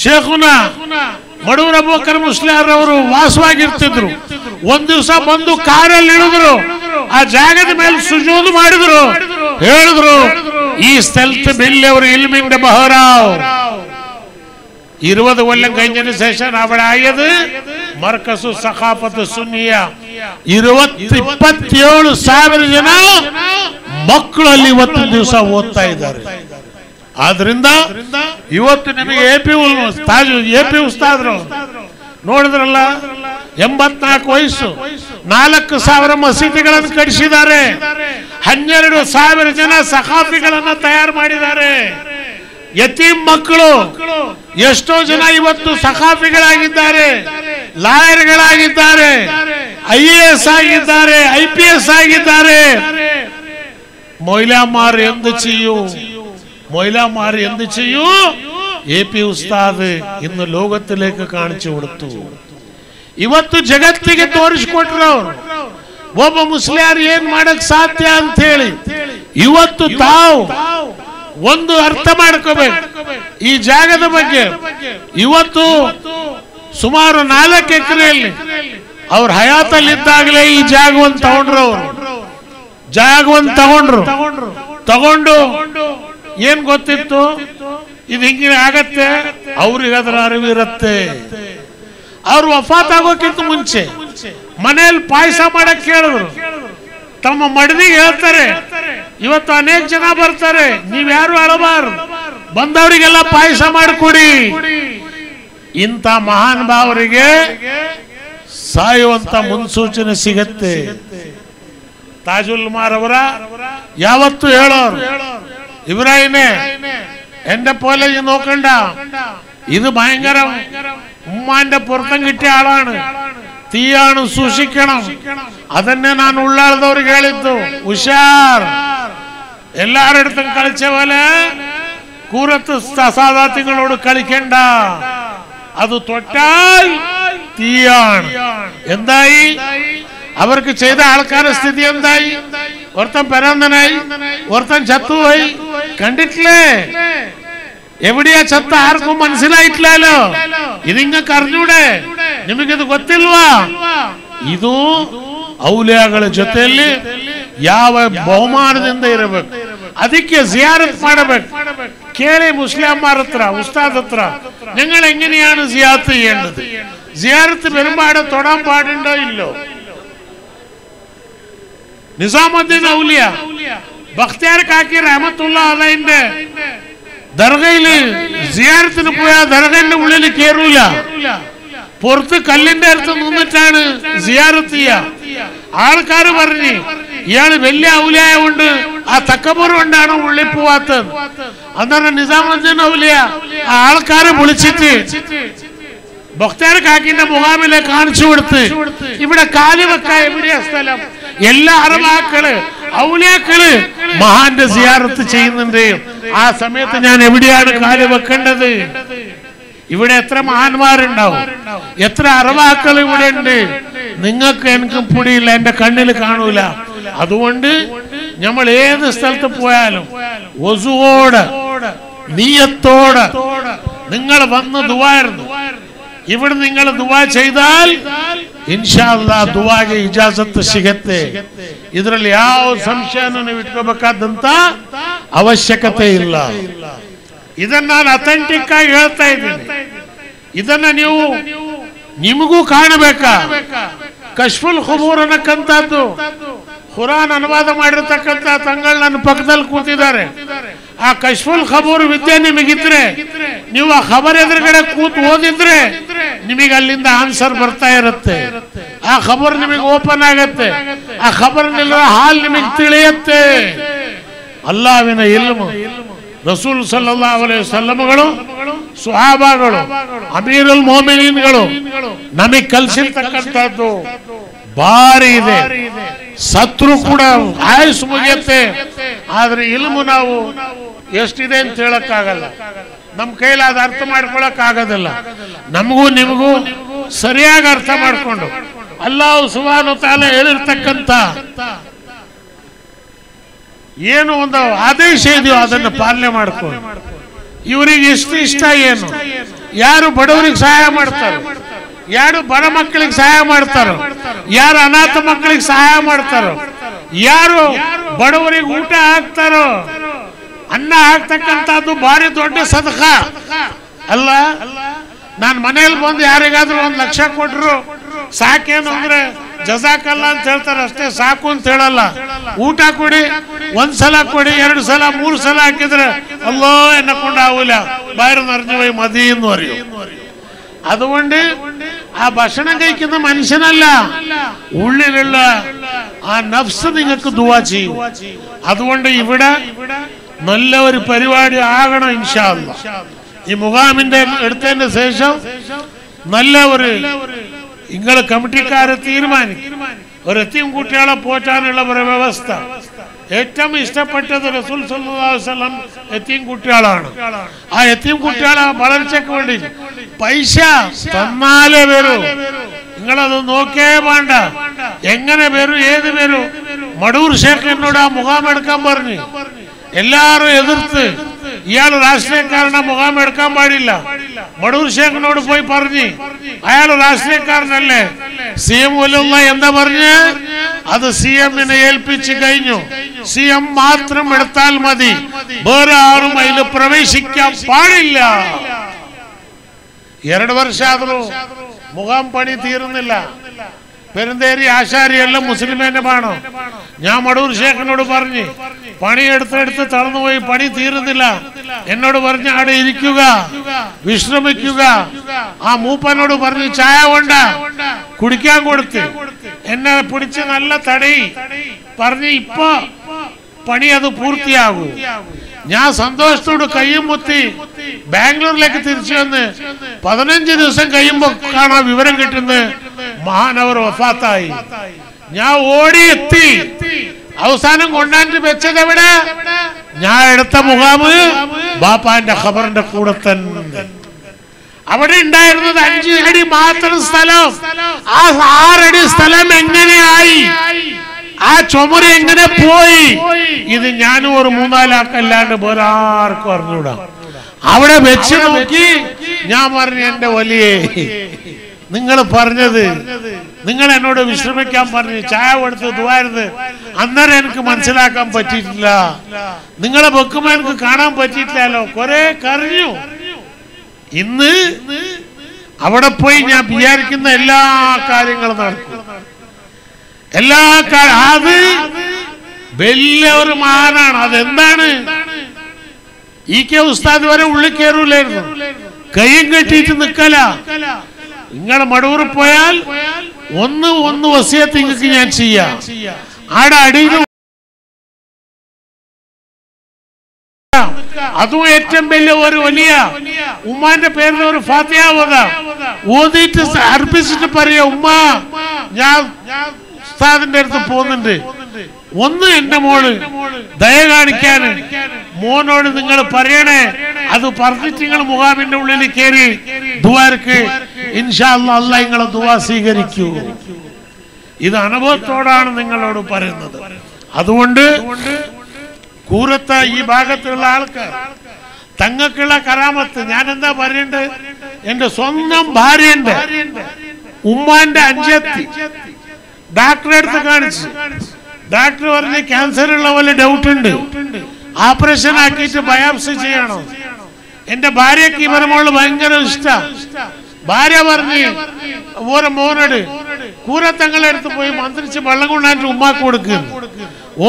ಶೇಖುನಾ ಮಡೂರ್ ಅಬೂಬಕರ್ ಮುಸ್ಲಿಯಾರ್ ಅವರು ವಾಸವಾಗಿರ್ತಿದ್ರು. ಒಂದ್ ದಿವಸ ಬಂದು ಕಾರಲ್ಲಿ ಇಳಿದ್ರು, ಆ ಜಾಗದ ಮೇಲೆ ಸುಜೂದ್ ಮಾಡಿದ್ರು, ಹೇಳಿದ್ರು, ഈ സ്ഥലത്ത് വലിയൊരു ഇൽമിന്റെ ബഹറാവ്. 20 കൊല്ലം കഴിഞ്ഞതിന് ശേഷം അവിടെ ആയത് മർക്കസു സഖാഫത്ത് സുന്നിയ. 27,000 ಜನ ಮಕ್ಕಳಲ್ಲಿ ಇವತ್ತಿನ ದಿವಸ ಓದ್ತಾ ಇದ್ದಾರೆ. ಆದ್ರಿಂದ ಇವತ್ತು ನಿಮಗೆ AP ಉಸ್ತಾದ್ರು ನೋಡಿದ್ರಲ್ಲ, 84 ವಯಸ್ಸು, 4,000 ಮಸೀದಿಗಳನ್ನು ಕಟ್ಟಿಸಿದ್ದಾರೆ, 12,000 ಜನ ಸಖಾಫಿಗಳನ್ನ ತಯಾರು ಮಾಡಿದ್ದಾರೆ. ಯತೀಮ್ ಮಕ್ಕಳು ಎಷ್ಟೋ ಜನ ಇವತ್ತು ಸಖಾಫಿಗಳಾಗಿದ್ದಾರೆ, ಲಾಯರ್ಗಳಾಗಿದ್ದಾರೆ, IAS ಆಗಿದ್ದಾರೆ, IPS ಆಗಿದ್ದಾರೆ. മൊയ്ലാമാർ എന്ത് ചെയ്യൂ? AP ഉസ്താദ് ഇന്ന് ലോകത്തിലേക്ക് കാണിച്ചു കൊടുത്തു. ಇವತ್ತು ಜಗತ್ತಿಗೆ ತೋರಿಸಿಕೊಟ್ರು ಒಬ್ಬ ಮುಸ್ಲಿಯಾರ್ ಏನ್ ಮಾಡಕ್ ಸಾಧ್ಯ ಅಂತ ಹೇಳಿ. ಇವತ್ತು ತಾವು ಒಂದು ಅರ್ಥ ಮಾಡ್ಕೋಬೇಕು ಈ ಜಾಗದ ಬಗ್ಗೆ. ಇವತ್ತು ಸುಮಾರು 4 ಎಕರೆಯಲ್ಲಿ ಅವ್ರ ಹಯಾತಲ್ಲಿದ್ದಾಗಲೇ ಈ ಜಾಗವನ್ನು ತಗೊಂಡು ಏನ್ ಗೊತ್ತಿತ್ತು, ಇದು ಹಿಂಗೆ ಆಗತ್ತೆ, ಅವ್ರಿಗೆ ಅದರ ಅರಿವಿರುತ್ತೆ. ಅವ್ರು ವಫಾತ್ ಆಗೋಕ್ಕಿಂತ ಮುಂಚೆ ಮನೆಯಲ್ಲಿ ಪಾಯಸ ಮಾಡಕ್ ಕೇಳಿದ್ರು. ತಮ್ಮ ಮಡದಿಗೆ ಹೇಳ್ತಾರೆ, ಇವತ್ತು ಅನೇಕ ಜನ ಬರ್ತಾರೆ, ನೀವ್ಯಾರು ಅಳಬಾರ್ದು, ಬಂದವರಿಗೆಲ್ಲ ಪಾಯಸ ಮಾಡಿಕೊಡಿ. ಇಂಥ ಮಹಾನ್ ಭಾವರಿಗೆ ಸಾಯುವಂತ ಮುನ್ಸೂಚನೆ ಸಿಗತ್ತೆ. ತಾಜುಲ್ ಮಾರವರ ಯಾವತ್ತು ಹೇಳೋರು, ഇബ്രാഹിമേ എന്റെ പോലെ ഈ നോക്കണ്ട, ഇത് ഭയങ്കര ഉമ്മാന്റെ പുറത്തം കിട്ടിയ ആളാണ്, തീയാണ്, സൂക്ഷിക്കണം. അതന്നെ ഞാൻ ഉള്ളാളതവർക്ക് ಹೇಳಿದ್ದು. ഉഷാർ, എല്ലാരടുത്തും കളിച്ച പോലെ കൂറത്ത് സസാദാത്യങ്ങളോട് കളിക്കണ്ട, അത് തൊട്ടാൽ തീയാണ്. എന്തായി അവർക്ക് ചെയ്ത ആൾക്കാരുടെ സ്ഥിതി? എന്തായി? ഒരുത്തൻ പരന്തനായി, ഒരുത്തൻ ചത്തുപോയി. കണ്ടിട്ടില്ലേ? എവിടെയാ ചത്ത ആർക്കും മനസ്സിലായിട്ടില്ലല്ലോ. ഇതിങ്ങക്ക് അറിഞ്ഞൂടെ? ನಿಮಗಿದು ಗೊತ್ತಿಲ್ವಾ? ಇದು ಔಲಿಯಾಗಳ ಜೊತೆಯಲ್ಲಿ ಯಾವ ಬಹುಮಾನದಿಂದ ಇರಬೇಕು, ಅದಕ್ಕೆ ಜಿಯಾರತ್ ಮಾಡಬೇಕು. കേളി മുസ്ലിംമാർ ഹത്ര, ഉസ്താദ് ഹത്ര ഞങ്ങൾ എങ്ങനെയാണ് സിയാറത്ത് ചെയ്യേണ്ടത്? സിയാറത്ത് പെരുമ്പാട് തൊടാൻ പാടുണ്ടോ ഇല്ലോ? നിസാമുദ്ദീൻ ഔലിയ ബഖ്തിയാർ കാക്കി റഹ്മത്തുള്ളാഹി അലൈഹിന്റെ ദർഗയിൽ സിയാറത്തിന് പോയാൽ ദർഗന്റെ ഉള്ളിൽ കയറൂല, പുറത്ത് കല്ലിന്റെ അടുത്ത് നിന്നിട്ടാണ് സിയാറത്ത് ചെയ്യുക. ആൾക്കാർ പറഞ്ഞു ഇയാള് വലിയ ഔലിയായ കൊണ്ട് ആ തക്കബൂർ കൊണ്ടാണ് ഉള്ളിൽ പോവാത്തത്. അന്നേരം നിസാമുദ്ദീൻ ഔലിയ ആ ആൾക്കാരെ വിളിച്ചിട്ട് ബഖ്തിയാർ കാക്കിന്റെ മുഖാമിലെ കാണിച്ചു കൊടുത്ത്, ഇവിടെ കാല് വെക്കാൻ എവിടെയാ സ്ഥലം? എല്ലാ അറബാക്കള് ഔലിയാക്കള് മഹാന്റെ സിയാറത്ത് ചെയ്യുന്നുണ്ട്, ആ സമയത്ത് ഞാൻ എവിടെയാണ് കാല് വെക്കേണ്ടത്? ഇവിടെ എത്ര മഹാന്മാരുണ്ടാവും, എത്ര അറബാക്കൾ ഇവിടെ ഉണ്ട്. നിങ്ങൾക്ക് എനിക്കും പിടിയില്ല, എന്റെ കണ്ണിൽ കാണൂല. അതുകൊണ്ട് നമ്മൾ ഏത് സ്ഥലത്ത് പോയാലും വസുവോടെ നീയത്തോടെ നിങ്ങൾ വന്ന് ദുആയിരുന്നു. ഇവിടെ നിങ്ങൾ ദുആ ചെയ്താൽ ಇನ್ಶಾ ಅಲ್ಲಾಹ್ ದುಆಗೆ ಇಜಾಜತ್ ಸಿಗುತ್ತೆ. ಇದರಲ್ಲಿ ಯಾವ ಸಂಶಯನೂ ನೀವು ಇಟ್ಕೋಬೇಕಾದಂತ ಅವಶ್ಯಕತೆ ಇಲ್ಲ. ಇದನ್ನ ನಾನು ಅಥೆಂಟಿಕ್ ಆಗಿ ಹೇಳ್ತಾ ಇದ್ದೀನಿ. ಇದನ್ನ ನೀವು ನಿಮಗೂ ಕಾಣಬೇಕಾ? ಕಶ್ಫುಲ್ ಖುಬೂರ್ ಅನ್ನಕ್ಕಂಥದ್ದು ಖುರಾನ್ ಅನುವಾದ ಮಾಡಿರ್ತಕ್ಕಂಥ ತಂಗಳು ನನ್ನ ಪಕ್ಕದಲ್ಲಿ ಕೂತಿದ್ದಾರೆ. ಆ ಕಶ್ಫುಲ್ ಖಬೂರ್ ವಿದ್ಯೆ ನಿಮಗಿದ್ರೆ, ನೀವು ಆ ಖಬರ್ ಎದುರುಗಡೆ ಕೂತು ಓದಿದ್ರೆ ನಿಮಗೆ ಅಲ್ಲಿಂದ ಆನ್ಸರ್ ಬರ್ತಾ ಇರುತ್ತೆ. ಆ ಖಬರ್ ನಿಮಗೆ ಓಪನ್ ಆಗತ್ತೆ, ಆ ಖಬರ್ನಿಲ್ಲ ಹಾಲ್ ನಿಮಗೆ ತಿಳಿಯುತ್ತೆ. ಅಲ್ಲಾಹ್ವಿನ ಇಲ್ಮು, ರಸೂಲ್ ಸಲ್ಲಲ್ಲಾಹು ಅಲೈಹಿ ವಸಲ್ಲಂಗಳು, ಸುಹಾಬಾಗಳು, ಅಮೀರುಲ್ ಮುಮಿನೀನ್ಗಳು ನಮಗೆ ಕಲಿಸಿರ್ತಕ್ಕಂಥದ್ದು ಭಾರಿ ಇದೆ. ಸತ್ರು ಕೂಡ ಆಯುಸ್ ಮುಗಿಯುತ್ತೆ, ಆದ್ರೆ ಇಲ್ಮು ನಾವು ಎಷ್ಟಿದೆ ಅಂತ ಹೇಳಕ್ಕಾಗಲ್ಲ. ನಮ್ಮ ಕೈಲಾದ ಅರ್ಥ ಮಾಡ್ಕೊಳಕ್ ಆಗೋದಿಲ್ಲ. ನಮಗೂ ನಿಮಗೂ ಸರಿಯಾಗಿ ಅರ್ಥ ಮಾಡ್ಕೊಂಡು ಅಲ್ಲಾಹು ಸುಬ್ಹಾನಹು ವ ತಆಲಾ ಹೇಳಿರ್ತಕ್ಕಂಥ ಏನು ಒಂದು ಆದೇಶ ಇದೆಯೋ ಅದನ್ನು ಪಾಲನೆ ಮಾಡ್ಕೊಂಡು, ಇವರಿಗೆ ಎಷ್ಟು ಇಷ್ಟ ಏನು, ಯಾರು ಬಡವರಿಗೆ ಸಹಾಯ ಮಾಡ್ತಾರೋ, ಯಾರು ಬಡ ಮಕ್ಕಳಿಗೆ ಸಹಾಯ ಮಾಡ್ತಾರೋ, ಯಾರು ಅನಾಥ ಮಕ್ಕಳಿಗೆ ಸಹಾಯ ಮಾಡ್ತಾರೋ, ಯಾರು ಬಡವರಿಗೆ ಊಟ ಹಾಕ್ತಾರೋ, ಅನ್ನ ಹಾಕ್ತಕ್ಕಂಥದ್ದು ಭಾರಿ ದೊಡ್ಡ ಸದಕ ಅಲ್ಲ. ನಾನು ಮನೆಯಲ್ಲಿ ಬಂದು ಯಾರಿಗಾದ್ರೂ 1 ಲಕ್ಷ ಕೊಟ್ರು ಸಾಕೇನು ಅಂದ್ರೆ ಜಜಾಕಲ್ಲ ಅಂತ ಹೇಳ್ತಾರೆ ಅಷ್ಟೇ, ಸಾಕು ಅಂತ ಹೇಳಲ್ಲ. ಊಟ ಕೊಡಿ, 1 ಸಲ ಕೊಡಿ, 2 ಸಲ 3 ಸಲ ಹಾಕಿದ್ರೆ ಅಲ್ಲೋ ಎನ್ನಕೊಂಡು ആവൂല, വയറ് നിറഞ്ഞു പോയി മതി എന്ന് പറയും. അതുകൊണ്ട് ആ ഭക്ഷണം കഴിക്കുന്ന മനുഷ്യനല്ല, ഉള്ളിലുള്ള ആ നഫ്സ് നിങ്ങൾക്ക് ദുആ ചെയ്യും. അതുകൊണ്ട് ഇവിടെ നല്ല ഒരു പരിപാടി ആകണം ഇൻഷാ അല്ലാഹ്. ഈ മുഖാമിന്റെ എടുത്തതിന് ശേഷം നല്ല ഒരു നിങ്ങൾ കമ്മിറ്റിക്കാരെ തീരുമാനിക്കും, ഒരു എത്തീം കുട്ടികളെ പോറ്റാനുള്ള ഒരു വ്യവസ്ഥ. ഏറ്റവും ഇഷ്ടപ്പെട്ടത് റസൂൽ സല്ലല്ലാഹു അലൈഹി വസല്ലം എത്തീം കുട്ടികളാണ്. ആ എത്തീം കുട്ടികളെ വളർച്ചയ്ക്ക് വേണ്ടി പൈസ തന്നാലേ വരൂ. നിങ്ങളത് നോക്കേ വേണ്ട, എങ്ങനെ വരൂ, ഏത് വരൂ. മടൂർ ഷേഖ് എന്നോട് ആ മുഖാം എടുക്കാൻ പറഞ്ഞു. എല്ലാരും എതിർത്ത്, ഇയാൾ രാഷ്ട്രീയക്കാരനെ മുഖാം എടുക്കാൻ പാടില്ല. മടൂർ ഷേഖിനോട് പോയി പറഞ്ഞു, അയാൾ രാഷ്ട്രീയക്കാരനല്ലേ. CM വലിയുള്ള എന്താ പറഞ്ഞ്, അത് CM-നെ ഏൽപ്പിച്ചു കഴിഞ്ഞു. CM മാത്രം എടുത്താൽ മതി, വേറെ ആരും അതിൽ പ്രവേശിക്കാൻ പാടില്ല. 2 ವರ್ಷ ಆದರೂ മുഖാം പണി തീരുന്നില്ല. പെരുന്തേരി ആശാരിയെല്ലാം മുസ്ലിമേന്റെ വേണോ? ഞാൻ മടൂർ ഷേഖിനോട് പറഞ്ഞ് പണിയെടുത്തെടുത്ത് തളർന്നുപോയി, പണി തീരുന്നില്ല. എന്നോട് പറഞ്ഞ് അവിടെ ഇരിക്കുക, വിശ്രമിക്കുക. ആ മൂപ്പനോട് പറഞ്ഞ് ചായ കൊണ്ട കുടിക്കാൻ കൊടുത്ത് എന്നെ പിടിച്ച് നല്ല തടയി പറഞ്ഞ് ഇപ്പൊ പണി അത് പൂർത്തിയാകൂ. ഞാൻ സന്തോഷത്തോട് കയ്യും മുത്തി ബാംഗ്ലൂരിലേക്ക് തിരിച്ചു വന്ന് 15 ദിവസം കഴിയുമ്പോ കാണാൻ വിവരം കിട്ടുന്നത് മഹാനവർ വഫാത്തായി. ഞാൻ ഓടി എത്തി. അവസാനം കൊണ്ടാണ്ട് വെച്ചത് എവിടെ? ഞാൻ എടുത്ത മുഖാമ് ബാപ്പാന്റെ ഖബറിന്റെ കൂടെ തന്നെ. അവിടെ ഉണ്ടായിരുന്നത് 5 അടി മാത്രം സ്ഥലം. ആ 6 അടി സ്ഥലം എങ്ങനെയായി? ആ ചുമര് എങ്ങനെ പോയി? ഇത് ഞാനും ഒരു 3-4 ആൾക്കല്ലാണ്ട് വേറെ ആർക്കും അറിഞ്ഞൂടാ. അവിടെ വെച്ച് നോക്കി ഞാൻ പറഞ്ഞു, എന്റെ വലിയ നിങ്ങൾ പറഞ്ഞത്, നിങ്ങൾ എന്നോട് വിശ്രമിക്കാൻ പറഞ്ഞു, ചായ കൊടുത്ത് ദുആയിരുന്ന്, അന്നേരം എനിക്ക് മനസ്സിലാക്കാൻ പറ്റിയിട്ടില്ല. നിങ്ങളെ വെക്കുമ്പോ എനിക്ക് കാണാൻ പറ്റിയിട്ടില്ലല്ലോ, കുറെ കരഞ്ഞു. ഇന്ന് അവിടെ പോയി ഞാൻ വിചാരിക്കുന്ന എല്ലാ കാര്യങ്ങളും നടക്കും. എല്ലാ അത് വലിയ ഒരു മഹാനാണ്. അതെന്താണ്? കെ ഉസ്താദ് വരെ ഉള്ളിൽ കയറൂലായിരുന്നു, കയ്യും കെട്ടിയിട്ട് നിക്കല. നിങ്ങളെ മടൂർ പോയാൽ ഒന്ന് വസിയത്ത് നിങ്ങൾക്ക് ഞാൻ ചെയ്യാം. ആടെ അടിയിൽ അതും ഏറ്റവും വലിയ ഒരു വലിയ ഉമ്മാന്റെ പേരിൽ ഒരു ഫാത്തിഹ ഓതിയിട്ട് അർപ്പിച്ചിട്ട് പറയാ, ഉമ്മ ഞാൻ ഉസ്താദിന്റെ അടുത്ത് പോകുന്നുണ്ട്, ഒന്ന് എന്റെ മോള് ദയ കാണിക്കാന് മോനോട് നിങ്ങൾ പറയണേ. അത് പറഞ്ഞിട്ട് നിങ്ങൾ മുഖാമിന്റെ ഉള്ളിൽ കയറി ദുആർക്ക് ഇൻഷാ അല്ലാഹ് അല്ലാഹ് നിങ്ങളെ ദുആ സ്വീകരിക്കൂ. ഇത് അനുഭവത്തോടാണ് നിങ്ങളോട് പറയുന്നത്. അതുകൊണ്ട് കൂരത്ത ഈ ഭാഗത്തുള്ള ആൾക്കാർ തങ്ങൾക്കുള്ള കറാമത്ത് ഞാൻ എന്താ പറയണ്ടത്? എന്റെ സ്വന്തം ഭാര്യന്റെ ഉമ്മാന്റെ അഞ്ചെത്തി ഡോക്ടറെ അടുത്ത് കാണിച്ചു. ഡോക്ടർ പറഞ്ഞ് ക്യാൻസർ ഉള്ള പോലെ ഡൗട്ട് ഉണ്ട്, ഓപ്പറേഷൻ ആക്കിയിട്ട് ബയോപ്സി ചെയ്യണം. എന്റെ ഭാര്യക്ക് ഇവരെ മോള് ഭയങ്കര ഇഷ്ട. ഭാര്യ പറഞ്ഞ് ഓരോ മോനോട് കൂരത്തങ്ങളെ അടുത്ത് പോയി മന്ത്രിച്ച് വെള്ളം കൊണ്ടായിട്ട് ഉമ്മാക്ക് കൊടുക്കുന്നു.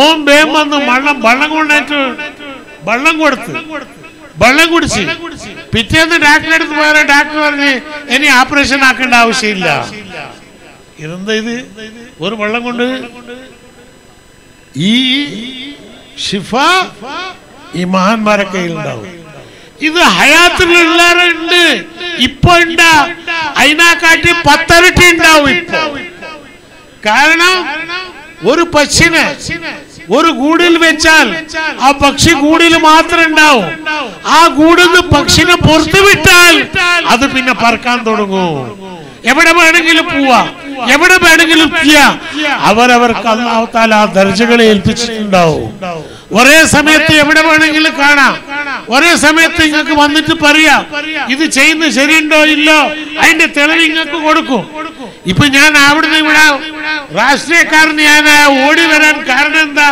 ഓം ബേം വന്ന് വെള്ളം കൊണ്ടായിട്ട് വെള്ളം കൊടുത്ത് വെള്ളം കുടിച്ച് പിറ്റേന്ന് ഡോക്ടറെ അടുത്ത് പോയ ഡോക്ടർ പറഞ്ഞ് ഇനി ഓപ്പറേഷൻ ആക്കേണ്ട ആവശ്യമില്ല. ഇതെന്താ ഇത്? ഒരു വെള്ളം കൊണ്ട് ഈ ഷിഫ ഈ മഹാന്മാരെ കയ്യിലുണ്ടാവും. ഇത് ഹയാത്തിലുള്ളവരുണ്ട്, ഇപ്പൊ ഉണ്ടാ അതിനെക്കാട്ടി 10 ഇരട്ടി ഉണ്ടാവും ഇപ്പൊ. കാരണം ഒരു പക്ഷിനെ ഒരു കൂടിൽ വെച്ചാൽ ആ പക്ഷി കൂടിൽ മാത്രം ഉണ്ടാവും. ആ കൂടിൽ നിന്ന് പക്ഷിനെ പുറത്തു വിട്ടാൽ അത് പിന്നെ പറക്കാൻ തുടങ്ങും. എവിടെ വേണമെങ്കിലും പോവാ, എവിടെ വേണമെങ്കിലും ചെയ്യാം. അവരവർക്ക് അല്ലാഹു തആല ആ ദർജകളെ ഏൽപ്പിച്ചിട്ടുണ്ടാവും. ഒരേ സമയത്ത് എവിടെ വേണമെങ്കിലും കാണാം. ഒരേ സമയത്ത് നിങ്ങൾക്ക് വന്നിട്ട് പറയാം ഇത് ചെയ്യുന്നത് ശരിയുണ്ടോ ഇല്ലോ, അതിന്റെ തെളിവ് നിങ്ങൾക്ക് കൊടുക്കും. ഇപ്പൊ ഞാൻ അവിടുന്ന് ഇവിടെ രാഷ്ട്രീയക്കാരന് ഞാൻ ഓടി വരാൻ കാരണം എന്താ?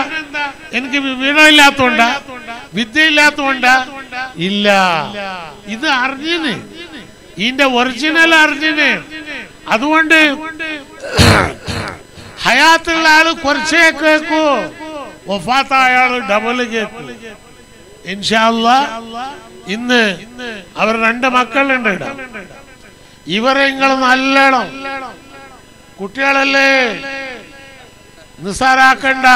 എനിക്ക് വിവരമില്ലാത്തോണ്ടാ, വിദ്യയില്ലാത്തോണ്ടാ? ഇല്ല, ഇത് അറിഞ്ഞിന്, ഇതിന്റെ ഒറിജിനൽ അറിഞ്ഞിന്. അതുകൊണ്ട് ഹയാത്തുള്ള ആള് കുറച്ചേ കേൾക്കൂ, വഫാത്തായ ആള് ഡബിള് കേൾക്കൂ. ഇൻഷാ അല്ലാഹ് ഇന്ന് അവർ 2 മക്കളുണ്ട്. ഇവരെ നിങ്ങൾ നല്ലോണം, കുട്ടികളല്ലേ നിസ്സാരാക്കണ്ട.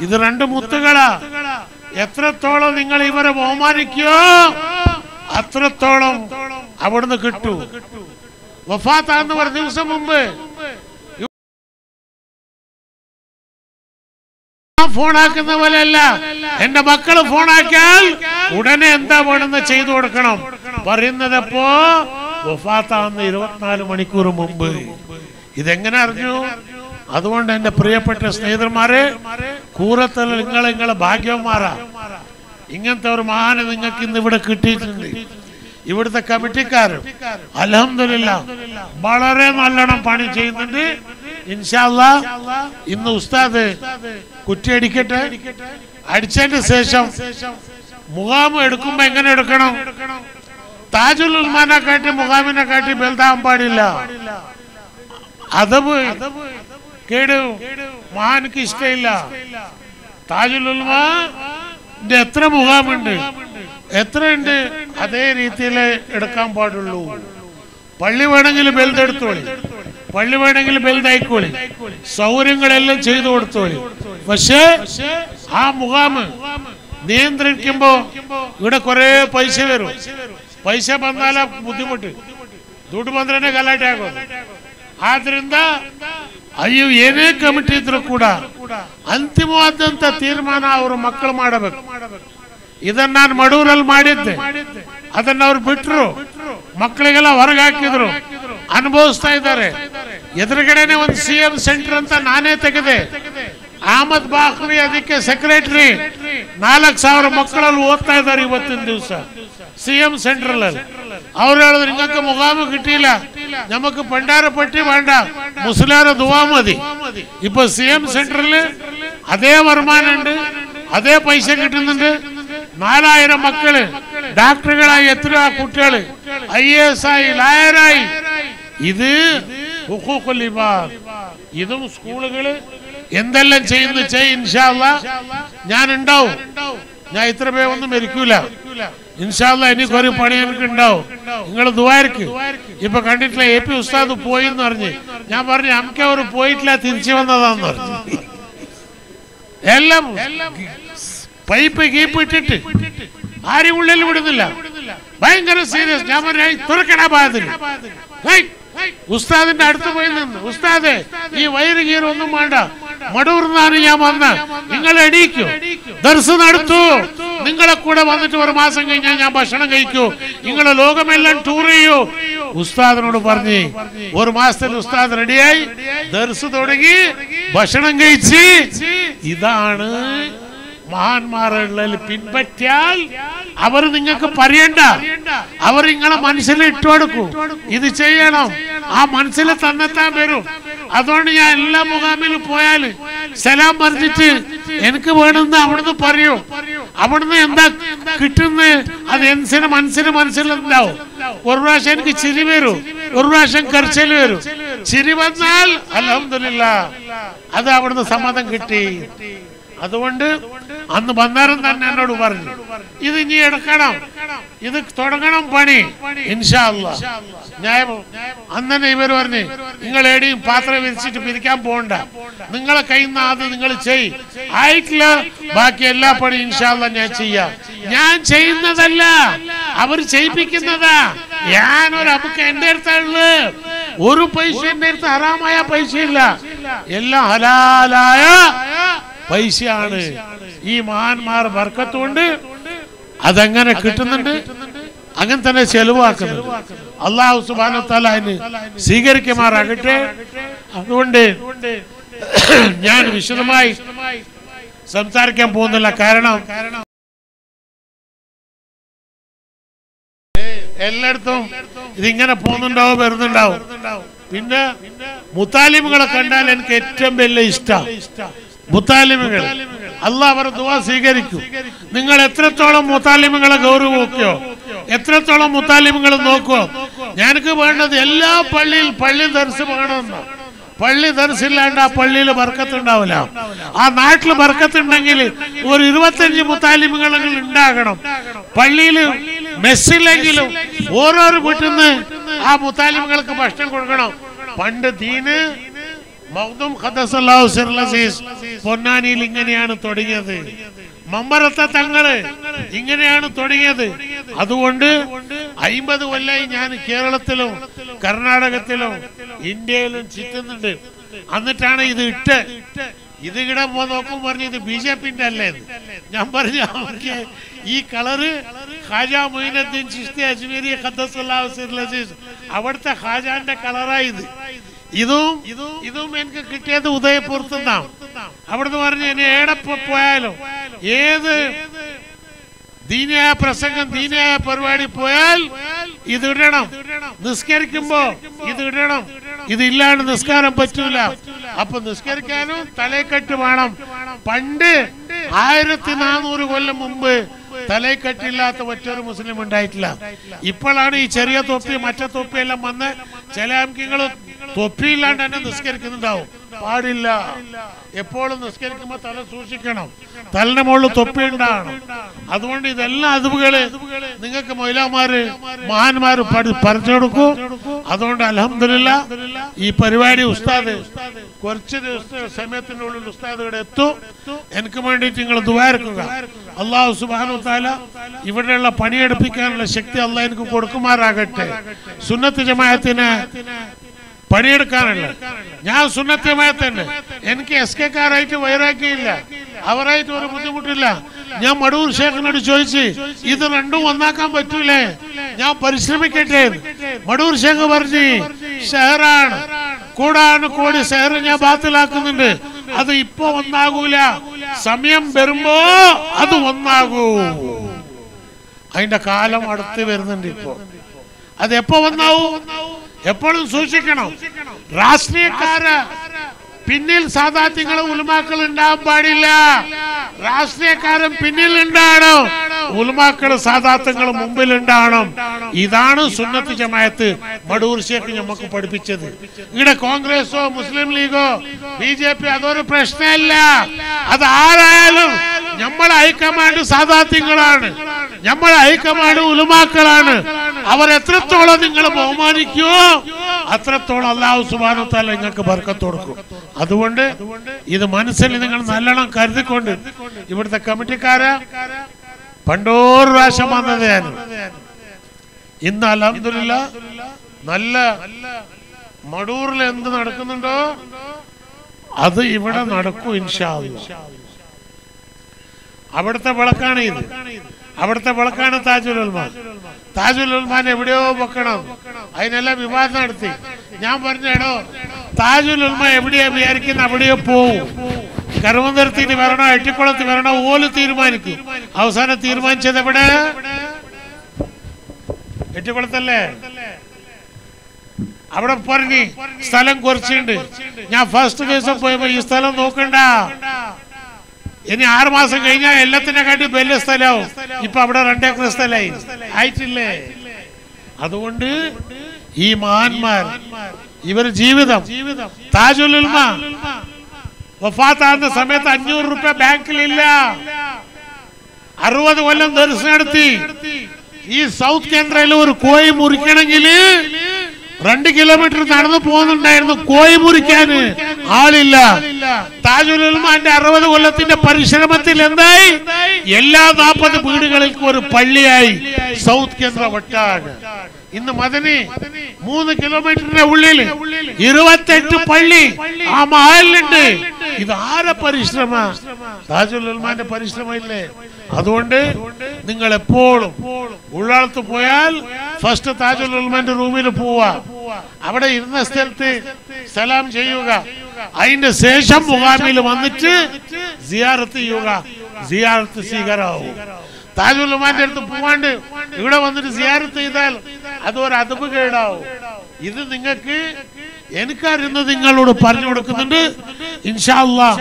ഇത് 2 മുത്തുകളാ. എത്രത്തോളം നിങ്ങൾ ഇവരെ ബഹുമാനിക്കോ അത്രത്തോളം അവിടുന്ന് കിട്ടൂ. വഫാത്താന്ന് പറഞ്ഞ ദിവസം മുമ്പ് ഫോണാക്കുന്ന പോലെയല്ല, എന്റെ മക്കള് ഫോണാക്കിയാൽ ഉടനെ എന്താ വേണമെന്ന് ചെയ്തു കൊടുക്കണം. പറയുന്നത് എപ്പോ? വഫാത്താന്ന് 24 മണിക്കൂർ മുമ്പ്. ഇതെങ്ങനെ അറിഞ്ഞു? അതുകൊണ്ട് എന്റെ പ്രിയപ്പെട്ട സ്നേഹിതന്മാരെ, കൂരത്തിൽ നിങ്ങളെ ഭാഗ്യവന്മാരാ. ഇങ്ങനത്തെ ഒരു മഹാന് നിങ്ങൾക്ക് ഇന്ന് ഇവിടെ കിട്ടിയിട്ടുണ്ട്. ഇവിടുത്തെ കമ്മിറ്റിക്കാരും അൽഹംദുലില്ലാഹ് വളരെ നല്ലോണം പണി ചെയ്യുന്നുണ്ട്. ഇൻഷാ അല്ലാഹ് ഇന്ന് ഉസ്താദ് കുറ്റിയടിക്കട്ടെ. അടിച്ചതിന് ശേഷം മുഖാം എടുക്കുമ്പോ എങ്ങനെ എടുക്കണം? താജുൽ ഉലമാനെ കാട്ടി മുഖാമിനെ കാട്ടി വലുതാവാൻ പാടില്ല. അതബ് കേട് മഹാനക്ക് ഇഷ്ടമില്ല. താജുൽ ഉലമ എത്ര മുഖാമുണ്ട്, എത്ര ഉണ്ട്, അതേ രീതിയിൽ എടുക്കാൻ പാടുള്ളൂ. പള്ളി വേണമെങ്കിൽ ബെൽതെടുത്തോളി, പള്ളി വേണമെങ്കിൽ ബെൽതായിക്കോളി, സൗകര്യങ്ങളെല്ലാം ചെയ്തു കൊടുത്തോളി. പക്ഷേ ആ മുഖാമ് നിയന്ത്രിക്കുമ്പോ ഇവിടെ കുറെ പൈസ വരും. ಪೈಸ ಬಂದಾಲ ಬುದ್ಧಿಮುಟ್ಟು, ದುಡ್ಡು ಬಂದ್ರೆ ಗಲಾಟೆ ಆಗೋದು. ಆದ್ರಿಂದ ಅಯ್ಯೋ ಏನೇ ಕಮಿಟಿ ಇದ್ರು ಕೂಡ ಅಂತಿಮವಾದಂತ ತೀರ್ಮಾನ ಅವರು ಮಕ್ಕಳು ಮಾಡಬೇಕು. ಇದನ್ನ ನಾನು ಮಡೂರಲ್ಲಿ ಮಾಡಿದ್ದೆ, ಅದನ್ನ ಅವ್ರು ಬಿಟ್ರು, ಮಕ್ಕಳಿಗೆಲ್ಲ ಹೊರಗೆ ಹಾಕಿದ್ರು, ಅನುಭವಿಸ್ತಾ ಇದ್ದಾರೆ. ಎದುರುಗಡೆನೆ ಒಂದು CM ಸೆಂಟರ್ ಅಂತ ನಾನೇ ತೆಗೆದೆ. ಅಹಮದ್ ಬಾಖ್ರಿ ಅದಕ್ಕೆ ಸೆಕ್ರೆಟರಿ. 4000 ಮಕ್ಕಳಲ್ಲಿ ಓದ್ತಾ ಇದ್ದಾರೆ ಇವತ್ತಿನ ದಿವಸ CM ಸೆಂಟ್ರಲ್. ಅವ್ರು ಹೇಳಿದ್ರು ಹಿಂಗಕ್ಕೆ ಮುಗಾಮು കിട്ടിയില്ല, നമുക്ക് പണ്ടാരപ്പെട്ടി വേണ്ട, മുസ്ലിയാരെ ദുആ മതി. ഇപ്പൊ CM സെന്ററില് അതേ വരുമാനമുണ്ട്, അതേ പൈസ കിട്ടുന്നുണ്ട്. 4000 മക്കള് ഡോക്ടറുകളായി, എത്ര കുട്ടികള് IAS ആയി, ലായറായി. ഇത് ഹുഖൂഖുൽ ഇബാദ്. ഇതും സ്കൂളുകള് എന്തെല്ലാം ചെയ്യുന്നു ചെയ്യ്. ഇൻഷാ അല്ലാഹ് ഞാൻ ഉണ്ടാവും. ഞാൻ ഇത്ര പേരൊന്നും മരിക്കൂല ഇൻഷാ അല്ലാഹ്. എനിക്കൊരു പണി എനിക്ക് ഉണ്ടാവും. നിങ്ങൾ ദുആയിക്ക്. ഇപ്പൊ കണ്ടിട്ടില്ല AP ഉസ്താദ് പോയി എന്ന് പറഞ്ഞ്. ഞാൻ പറഞ്ഞു നമുക്ക് അവർ പോയിട്ടില്ല, തിരിച്ചു വന്നതാന്ന് പറഞ്ഞു. എല്ലാം പൈപ്പ് കീപ്പ് ഇട്ടിട്ട് ആരും ഉള്ളിൽ വിടുന്നില്ല. ഭയങ്കര സീരിയസ്. ഞാൻ പറഞ്ഞു തുറക്കടാ ബാതിൽ. ഉസ്താദിന്റെ അടുത്ത് പോയി നിന്ന്, ഉസ്താദെ ഈ വയറ് കീറൊന്നും വേണ്ട, മടൂർന്നാണ് ഞാൻ വന്ന, നിങ്ങൾ എണീക്കൂ, ദർസ് നടത്തൂ, നിങ്ങളെ കൂടെ വന്നിട്ട് ഒരു മാസം കഴിഞ്ഞാൽ ഞാൻ ഭക്ഷണം കഴിക്കൂ, നിങ്ങളെ ലോകമെല്ലാം ടൂർ ചെയ്യൂ. ഉസ്താദിനോട് പറഞ്ഞ് ഒരു മാസത്തിൽ ഉസ്താദ് റെഡിയായി, ദർസ് തുടങ്ങി, ഭക്ഷണം കഴിച്ച്. ഇതാണ് മഹാന്മാരുള്ള പിൻപറ്റിയാൽ അവർ നിങ്ങൾക്ക് പറയണ്ട, അവർ നിങ്ങളെ മനസ്സിൽ ഇട്ടുകൊടുക്കും, ഇത് ചെയ്യണം. ആ മനസ്സിൽ തന്നെത്താൻ വരും. അതുകൊണ്ട് ഞാൻ എല്ലാ മുഖാമിലും പോയാൽ സലാം പറഞ്ഞിട്ട് എനിക്ക് വേണമെന്ന് അവിടുന്ന് പറയൂ. അവിടുന്ന് എന്താ കിട്ടുന്നത് അത് മനസ്സിലുണ്ടാവും. ഒരു പ്രാവശ്യം എനിക്ക് ചിരി വരും, ഒരു പ്രാവശ്യം കരച്ചിൽ വരും. ചിരി വന്നാൽ അൽഹംദുലില്ലാഹ് അത് അവിടുന്ന് സമ്മതം കിട്ടി. അതുകൊണ്ട് അന്ന് ബന്ധാരം തന്നെ എന്നോട് പറഞ്ഞു, ഇത് ഇനി എടുക്കണം, ഇത് തുടങ്ങണം പണി ഇൻഷാ അല്ലാഹ്. അന്നെ ഇവർ പറഞ്ഞു നിങ്ങൾ എവിടെയും പാത്രം വിരിച്ചിട്ട് പിരിക്കാൻ പോകണ്ട, നിങ്ങളെ കയ്യിൽ നിന്ന് അത് നിങ്ങൾ ചെയ്, ആയിട്ടില്ല ബാക്കി എല്ലാ പണി ഇൻഷാ അല്ലാഹ് ഞാൻ ചെയ്യാം. ഞാൻ ചെയ്യുന്നതല്ല, അവർ ചെയ്യിപ്പിക്കുന്നതാ. ഞാനൊരു അമുക്ക് എന്റെ അടുത്തുള്ളത് ഒരു പൈസ എന്റെ അടുത്ത് ഹറാമായ പൈസ ഇല്ല, എല്ലാം ഹലാലായ പൈസയാണ്. ഈ മഹാന്മാർ ബർക്കത്തുകൊണ്ട് അതങ്ങനെ കിട്ടുന്നുണ്ട്, അങ്ങനെ തന്നെ ചെലവാക്കുന്നുണ്ട്. അല്ലാഹു സുബ്ഹാനഹു വ തആല അതിന് സ്വീകരിക്കുമാറാകട്ടെ. അതുകൊണ്ട് ഞാൻ വിശദമായി സംസാരിക്കാൻ പോകുന്നില്ല. കാരണം എല്ലായിടത്തും ഇതിങ്ങനെ പോകുന്നുണ്ടാവും, വരുന്നുണ്ടാവും. പിന്നെ മുത്താലിമുകളെ കണ്ടാൽ എനിക്ക് ഏറ്റവും വലിയ ഇഷ്ടം മുത്താലിമുകൾ. അല്ലാഹ് അവരുടെ ദുആ സ്വീകരിക്കും. നിങ്ങൾ എത്രത്തോളം മുത്താലിമുകളെ ഗൗരവമൊക്കെയോ, എത്രത്തോളം മുത്താലിമുകൾ നോക്കുവോ. ഞങ്ങൾക്ക് വേണ്ടത് എല്ലാ പള്ളി ദർസ് വേണമെന്ന്. പള്ളി ദർസില്ലാണ്ട് ആ പള്ളിയിൽ ബർക്കത്തുണ്ടാവില്ല. ആ നാട്ടിൽ ബർക്കത്തുണ്ടെങ്കിൽ ഒരു 25 മുത്താലിമുകളെങ്കിലും ഉണ്ടാകണം. പള്ളിയിൽ മെസ്സിലെങ്കിലും ഓരോരോ വീട്ടിൽ നിന്ന് ആ മുത്താലിമുകൾക്ക് ഭക്ഷണം കൊടുക്കണം. പണ്ട് ദീന് മഖ്ദൂം ഖദ്ദസല്ലാഹു സിർറൽ അസീസ് പൊന്നാനിയിൽ ഇങ്ങനെയാണ് തുടങ്ങിയത്. മമ്പറത്തെ തങ്ങള് ഇങ്ങനെയാണ് തുടങ്ങിയത്. അതുകൊണ്ട് 50 കൊല്ലമായി ഞാൻ കേരളത്തിലും കർണാടകത്തിലും ഇന്ത്യയിലും ചുറ്റുന്നുണ്ട്. എന്നിട്ടാണ് ഇത് ഇട്ട് ഇതിവിടെ നോക്കുമ്പോൾ പറഞ്ഞു ഇത് BJPന്റെ അല്ലേ. ഞാൻ പറഞ്ഞു ഈ കളറ് ഖാജാ മൊയ്നുദ്ദീൻ ചിശ്തി അജ്മീരി ഖദ്ദസല്ലാഹു സിർറൽ അസീസ് അവിടുത്തെ ഖാജാന്റെ കളറായത്. ഇതും എനിക്ക് കിട്ടിയത് ഉദയപുരത്ത് നിന്നാണ്. അവിടുന്ന് പറഞ്ഞു ഇനി എവിടെ പോയാലും ഏത് ദീനിയായ പ്രസംഗം ദീനിയായ പരിപാടി പോയാൽ ഇത് ഇടണം, നിസ്കരിക്കുമ്പോ ഇത് ഇടണം, ഇതില്ലാണ്ട് നിസ്കാരം പറ്റൂല. അപ്പൊ നിസ്കരിക്കാനും തലക്കെട്ട് വേണം. പണ്ട് 1400 കൊല്ലം മുമ്പ് തലക്കെട്ടില്ലാത്ത മറ്റൊരു മുസ്ലിം ഉണ്ടായിട്ടില്ല. ഇപ്പോഴാണ് ഈ ചെറിയ തൊപ്പി മറ്റേ തൊപ്പിയെല്ലാം വന്ന് ചില അംഗങ്ങൾ തൊപ്പിയില്ലാണ്ട് തന്നെ നിസ്കരിക്കുന്നുണ്ടാവും. പാടില്ല. എപ്പോഴും നിസ്കരിക്കുമ്പോൾ തല സൂക്ഷിക്കണം. തലിന്റെ മുകളിൽ തൊപ്പി ഉണ്ടാകണം. അതുകൊണ്ട് ഇതെല്ലാം അതുകള് നിങ്ങൾക്ക് മൊയിലാമാര് മഹാന്മാര് പറഞ്ഞു കൊടുക്കും. അതുകൊണ്ട് അൽഹംദുലില്ലാ ഈ പരിപാടി ഉസ്താദ് കുറച്ച് സമയത്തിന്റെ ഉള്ളിൽ ഉസ്താദ് ഇവിടെ എത്തും. എനിക്ക് വേണ്ടിയിട്ട് നിങ്ങൾ ദുആഇറക്കുക. അല്ലാഹു സുബ്ഹാനഹു വ തആല ഇവിടെയുള്ള പണിയെടുപ്പിക്കാനുള്ള ശക്തി അല്ലാഹ് എനിക്ക് കൊടുക്കുമാറാകട്ടെ. സുന്നത്ത് ജമാഅത്തിനെ പണിയെടുക്കാനല്ല. ഞാൻ സുന്നത്ത് ജമാഅത്തന്നെ. എനിക്ക് SK-കാരായിട്ട് വൈരാഗ്യമില്ല, അവരായിട്ട് ഒരു ബുദ്ധിമുട്ടില്ല. ഞാൻ മടൂർ ഷേഖിനോട് ചോദിച്ച് ഇത് രണ്ടും ഒന്നാക്കാൻ പറ്റൂലേ, ഞാൻ പരിശ്രമിക്കട്ടെ. മടൂർ ഷേഖ് പറഞ്ഞു ഷെഹറാണ്, കോടാനുകോടി ഷെഹർ ഞാൻ ബാത്തിലാക്കുന്നുണ്ട്, അത് ഇപ്പൊ ഒന്നാകൂല, സമയം വരുമ്പോ അത് ഒന്നാകൂ. അതിന്റെ കാലം അടുത്ത് വരുന്നുണ്ട്. ഇപ്പോ അത് എപ്പോ വന്നാവും എപ്പോഴും സൂക്ഷിക്കണം. രാഷ്ട്രീയക്കാര് പിന്നിൽ സാദാത്യങ്ങളും ഉലമാക്കൾ ഉണ്ടാകാൻ പാടില്ല. രാഷ്ട്രീയക്കാരൻ പിന്നിൽ ഉണ്ടാകണം, ഉലമാക്കൾ സാദാത്യങ്ങൾ മുമ്പിൽ ഉണ്ടാകണം. ഇതാണ് സുന്നത്ത് ജമാഅത്ത് മടൂർ ഷേഖ് നമുക്ക് പഠിപ്പിച്ചത്. ഇവിടെ കോൺഗ്രസോ മുസ്ലിം ലീഗോ BJP അതൊരു പ്രശ്നമല്ല. അത് ആരായാലും നമ്മളെ ഹൈക്കമാൻഡ് സാദാത്യങ്ങളാണ്, നമ്മളെ ഹൈക്കമാൻഡ് ഉലമാക്കളാണ്. അവരെത്രത്തോളം നിങ്ങൾ ബഹുമാനിക്കുമോ അത്രത്തോളം അല്ലാഹു സുബ്ഹാനഹു വ തആല നിങ്ങൾക്ക് ബർക്കത്ത് കൊടുക്കും. അതുകൊണ്ട് ഇത് മനസ്സിൽ നിങ്ങൾ നല്ലോണം കരുതിക്കൊണ്ട് ഇവിടുത്തെ കമ്മിറ്റിക്കാര് പണ്ടോരു പ്രാവശ്യം വന്നതാണ്. ഇന്ന് അൽഹംദുലില്ലാ നല്ല മടൂറിൽ എന്ത് നടക്കുന്നുണ്ടോ അത് ഇവിടെ നടക്കും ഇൻഷാ അല്ലാഹ്. അവിടുത്തെ വിളക്കാണ് ഇത്, അവിടുത്തെ വിളക്കാണ് താജുൽ ഉലമ. താജുൽ ഉലമാനെ എവിടെയോ വെക്കണം, അതിനെല്ലാം വിവാദം നടത്തി. ഞാൻ പറഞ്ഞോ താജുൽ ഉലമ എവിടെയാ വിചാരിക്കുന്ന അവിടെയോ പോവും. കർമ്മനിരത്തിന് വരണോ എട്ടിക്കുളത്ത് വരണോ ഓല് തീരുമാനിക്കും. അവസാനം തീരുമാനിച്ചത് എവിടെ? എട്ടിക്കുളത്തല്ലേ. അവിടെ പറഞ്ഞ് സ്ഥലം കുറച്ചുണ്ട്. ഞാൻ ഫസ്റ്റ് ദിവസം പോയപ്പോ ഈ സ്ഥലം നോക്കണ്ട, ഇനി 6 മാസം കഴിഞ്ഞാൽ എല്ലാത്തിനെ കാട്ടി വലിയ സ്ഥലമാവും. ഇപ്പൊ അവിടെ 2 ഏക്കർ സ്ഥലമായി ആയിട്ടില്ലേ? അതുകൊണ്ട് ഈ മഹാന്മാർ ഇവർ ജീവിതം താജുൽ ഉലമ വഫാത്താകുന്ന സമയത്ത് 500 രൂപ ബാങ്കിലില്ല. 60 കൊല്ലം ദർശനം നടത്തി. ഈ സൗത്ത് കേന്ദ്രയിൽ ഒരു കോഴി മുറിക്കണമെങ്കിൽ 2 കിലോമീറ്റർ നടന്നു പോകുന്നുണ്ടായിരുന്നു. കോഴി മുറിക്കാന് ആളില്ല. താജുൽ ഉലമാന്റെ 60 കൊല്ലത്തിന്റെ പരിശ്രമത്തിൽ എന്തായി? എല്ലാ 40 വീടുകൾക്കും ഒരു പള്ളിയായി സൗത്ത് കേന്ദ്ര വട്ടാണ്. ഇന്ന് മദനി 3 കിലോമീറ്ററിന്റെ ഉള്ളിൽ 28 പള്ളി ആ മഹലിലുണ്ട്. ഇത് ആരെ പരിശ്രമ? താജുൽ ഉലമാന്റെ പരിശ്രമമില്ലേ? അതുകൊണ്ട് നിങ്ങൾ എപ്പോഴും ഉള്ളാളത്ത് പോയാൽ ഫസ്റ്റ് താജുൽ ഉലമാന്റെ റൂമിൽ പോവാ, അവിടെ ഇരുന്ന സ്ഥലത്ത് സലാം ചെയ്യുക, അതിന്റെ ശേഷം മുഖാമിൽ വന്നിട്ട് സിയാറത്ത് ചെയ്യുക, സിയാറത്ത് സ്വീകാരാവും. താജുൽ ഉലമാന്റെ അടുത്ത് പോവാണ്ട് ഇവിടെ വന്നിട്ട് സിയാറത്ത് ചെയ്താൽ അതൊരു അദബ് കേടാവും. ഇത് നിങ്ങൾക്ക് എനിക്കറിയുന്നത് നിങ്ങളോട് പറഞ്ഞു കൊടുക്കുന്നുണ്ട്. ഇൻഷാ അല്ലാഹ്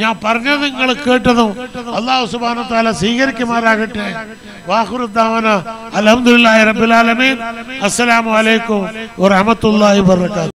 ഞാൻ പറഞ്ഞത് നിങ്ങൾ കേട്ടതും അല്ലാഹു സുബ്ഹാനഹു വ തആല സ്വീകരിക്കുമാറാകട്ടെ. വാഖിറു ദഅവാനാ അൽഹംദുലില്ലാഹി റബ്ബിൽ ആലമീൻ. അസ്സലാമു അലൈക്കും വറഹ്മത്തുള്ളാഹി വബറകാതുഹു.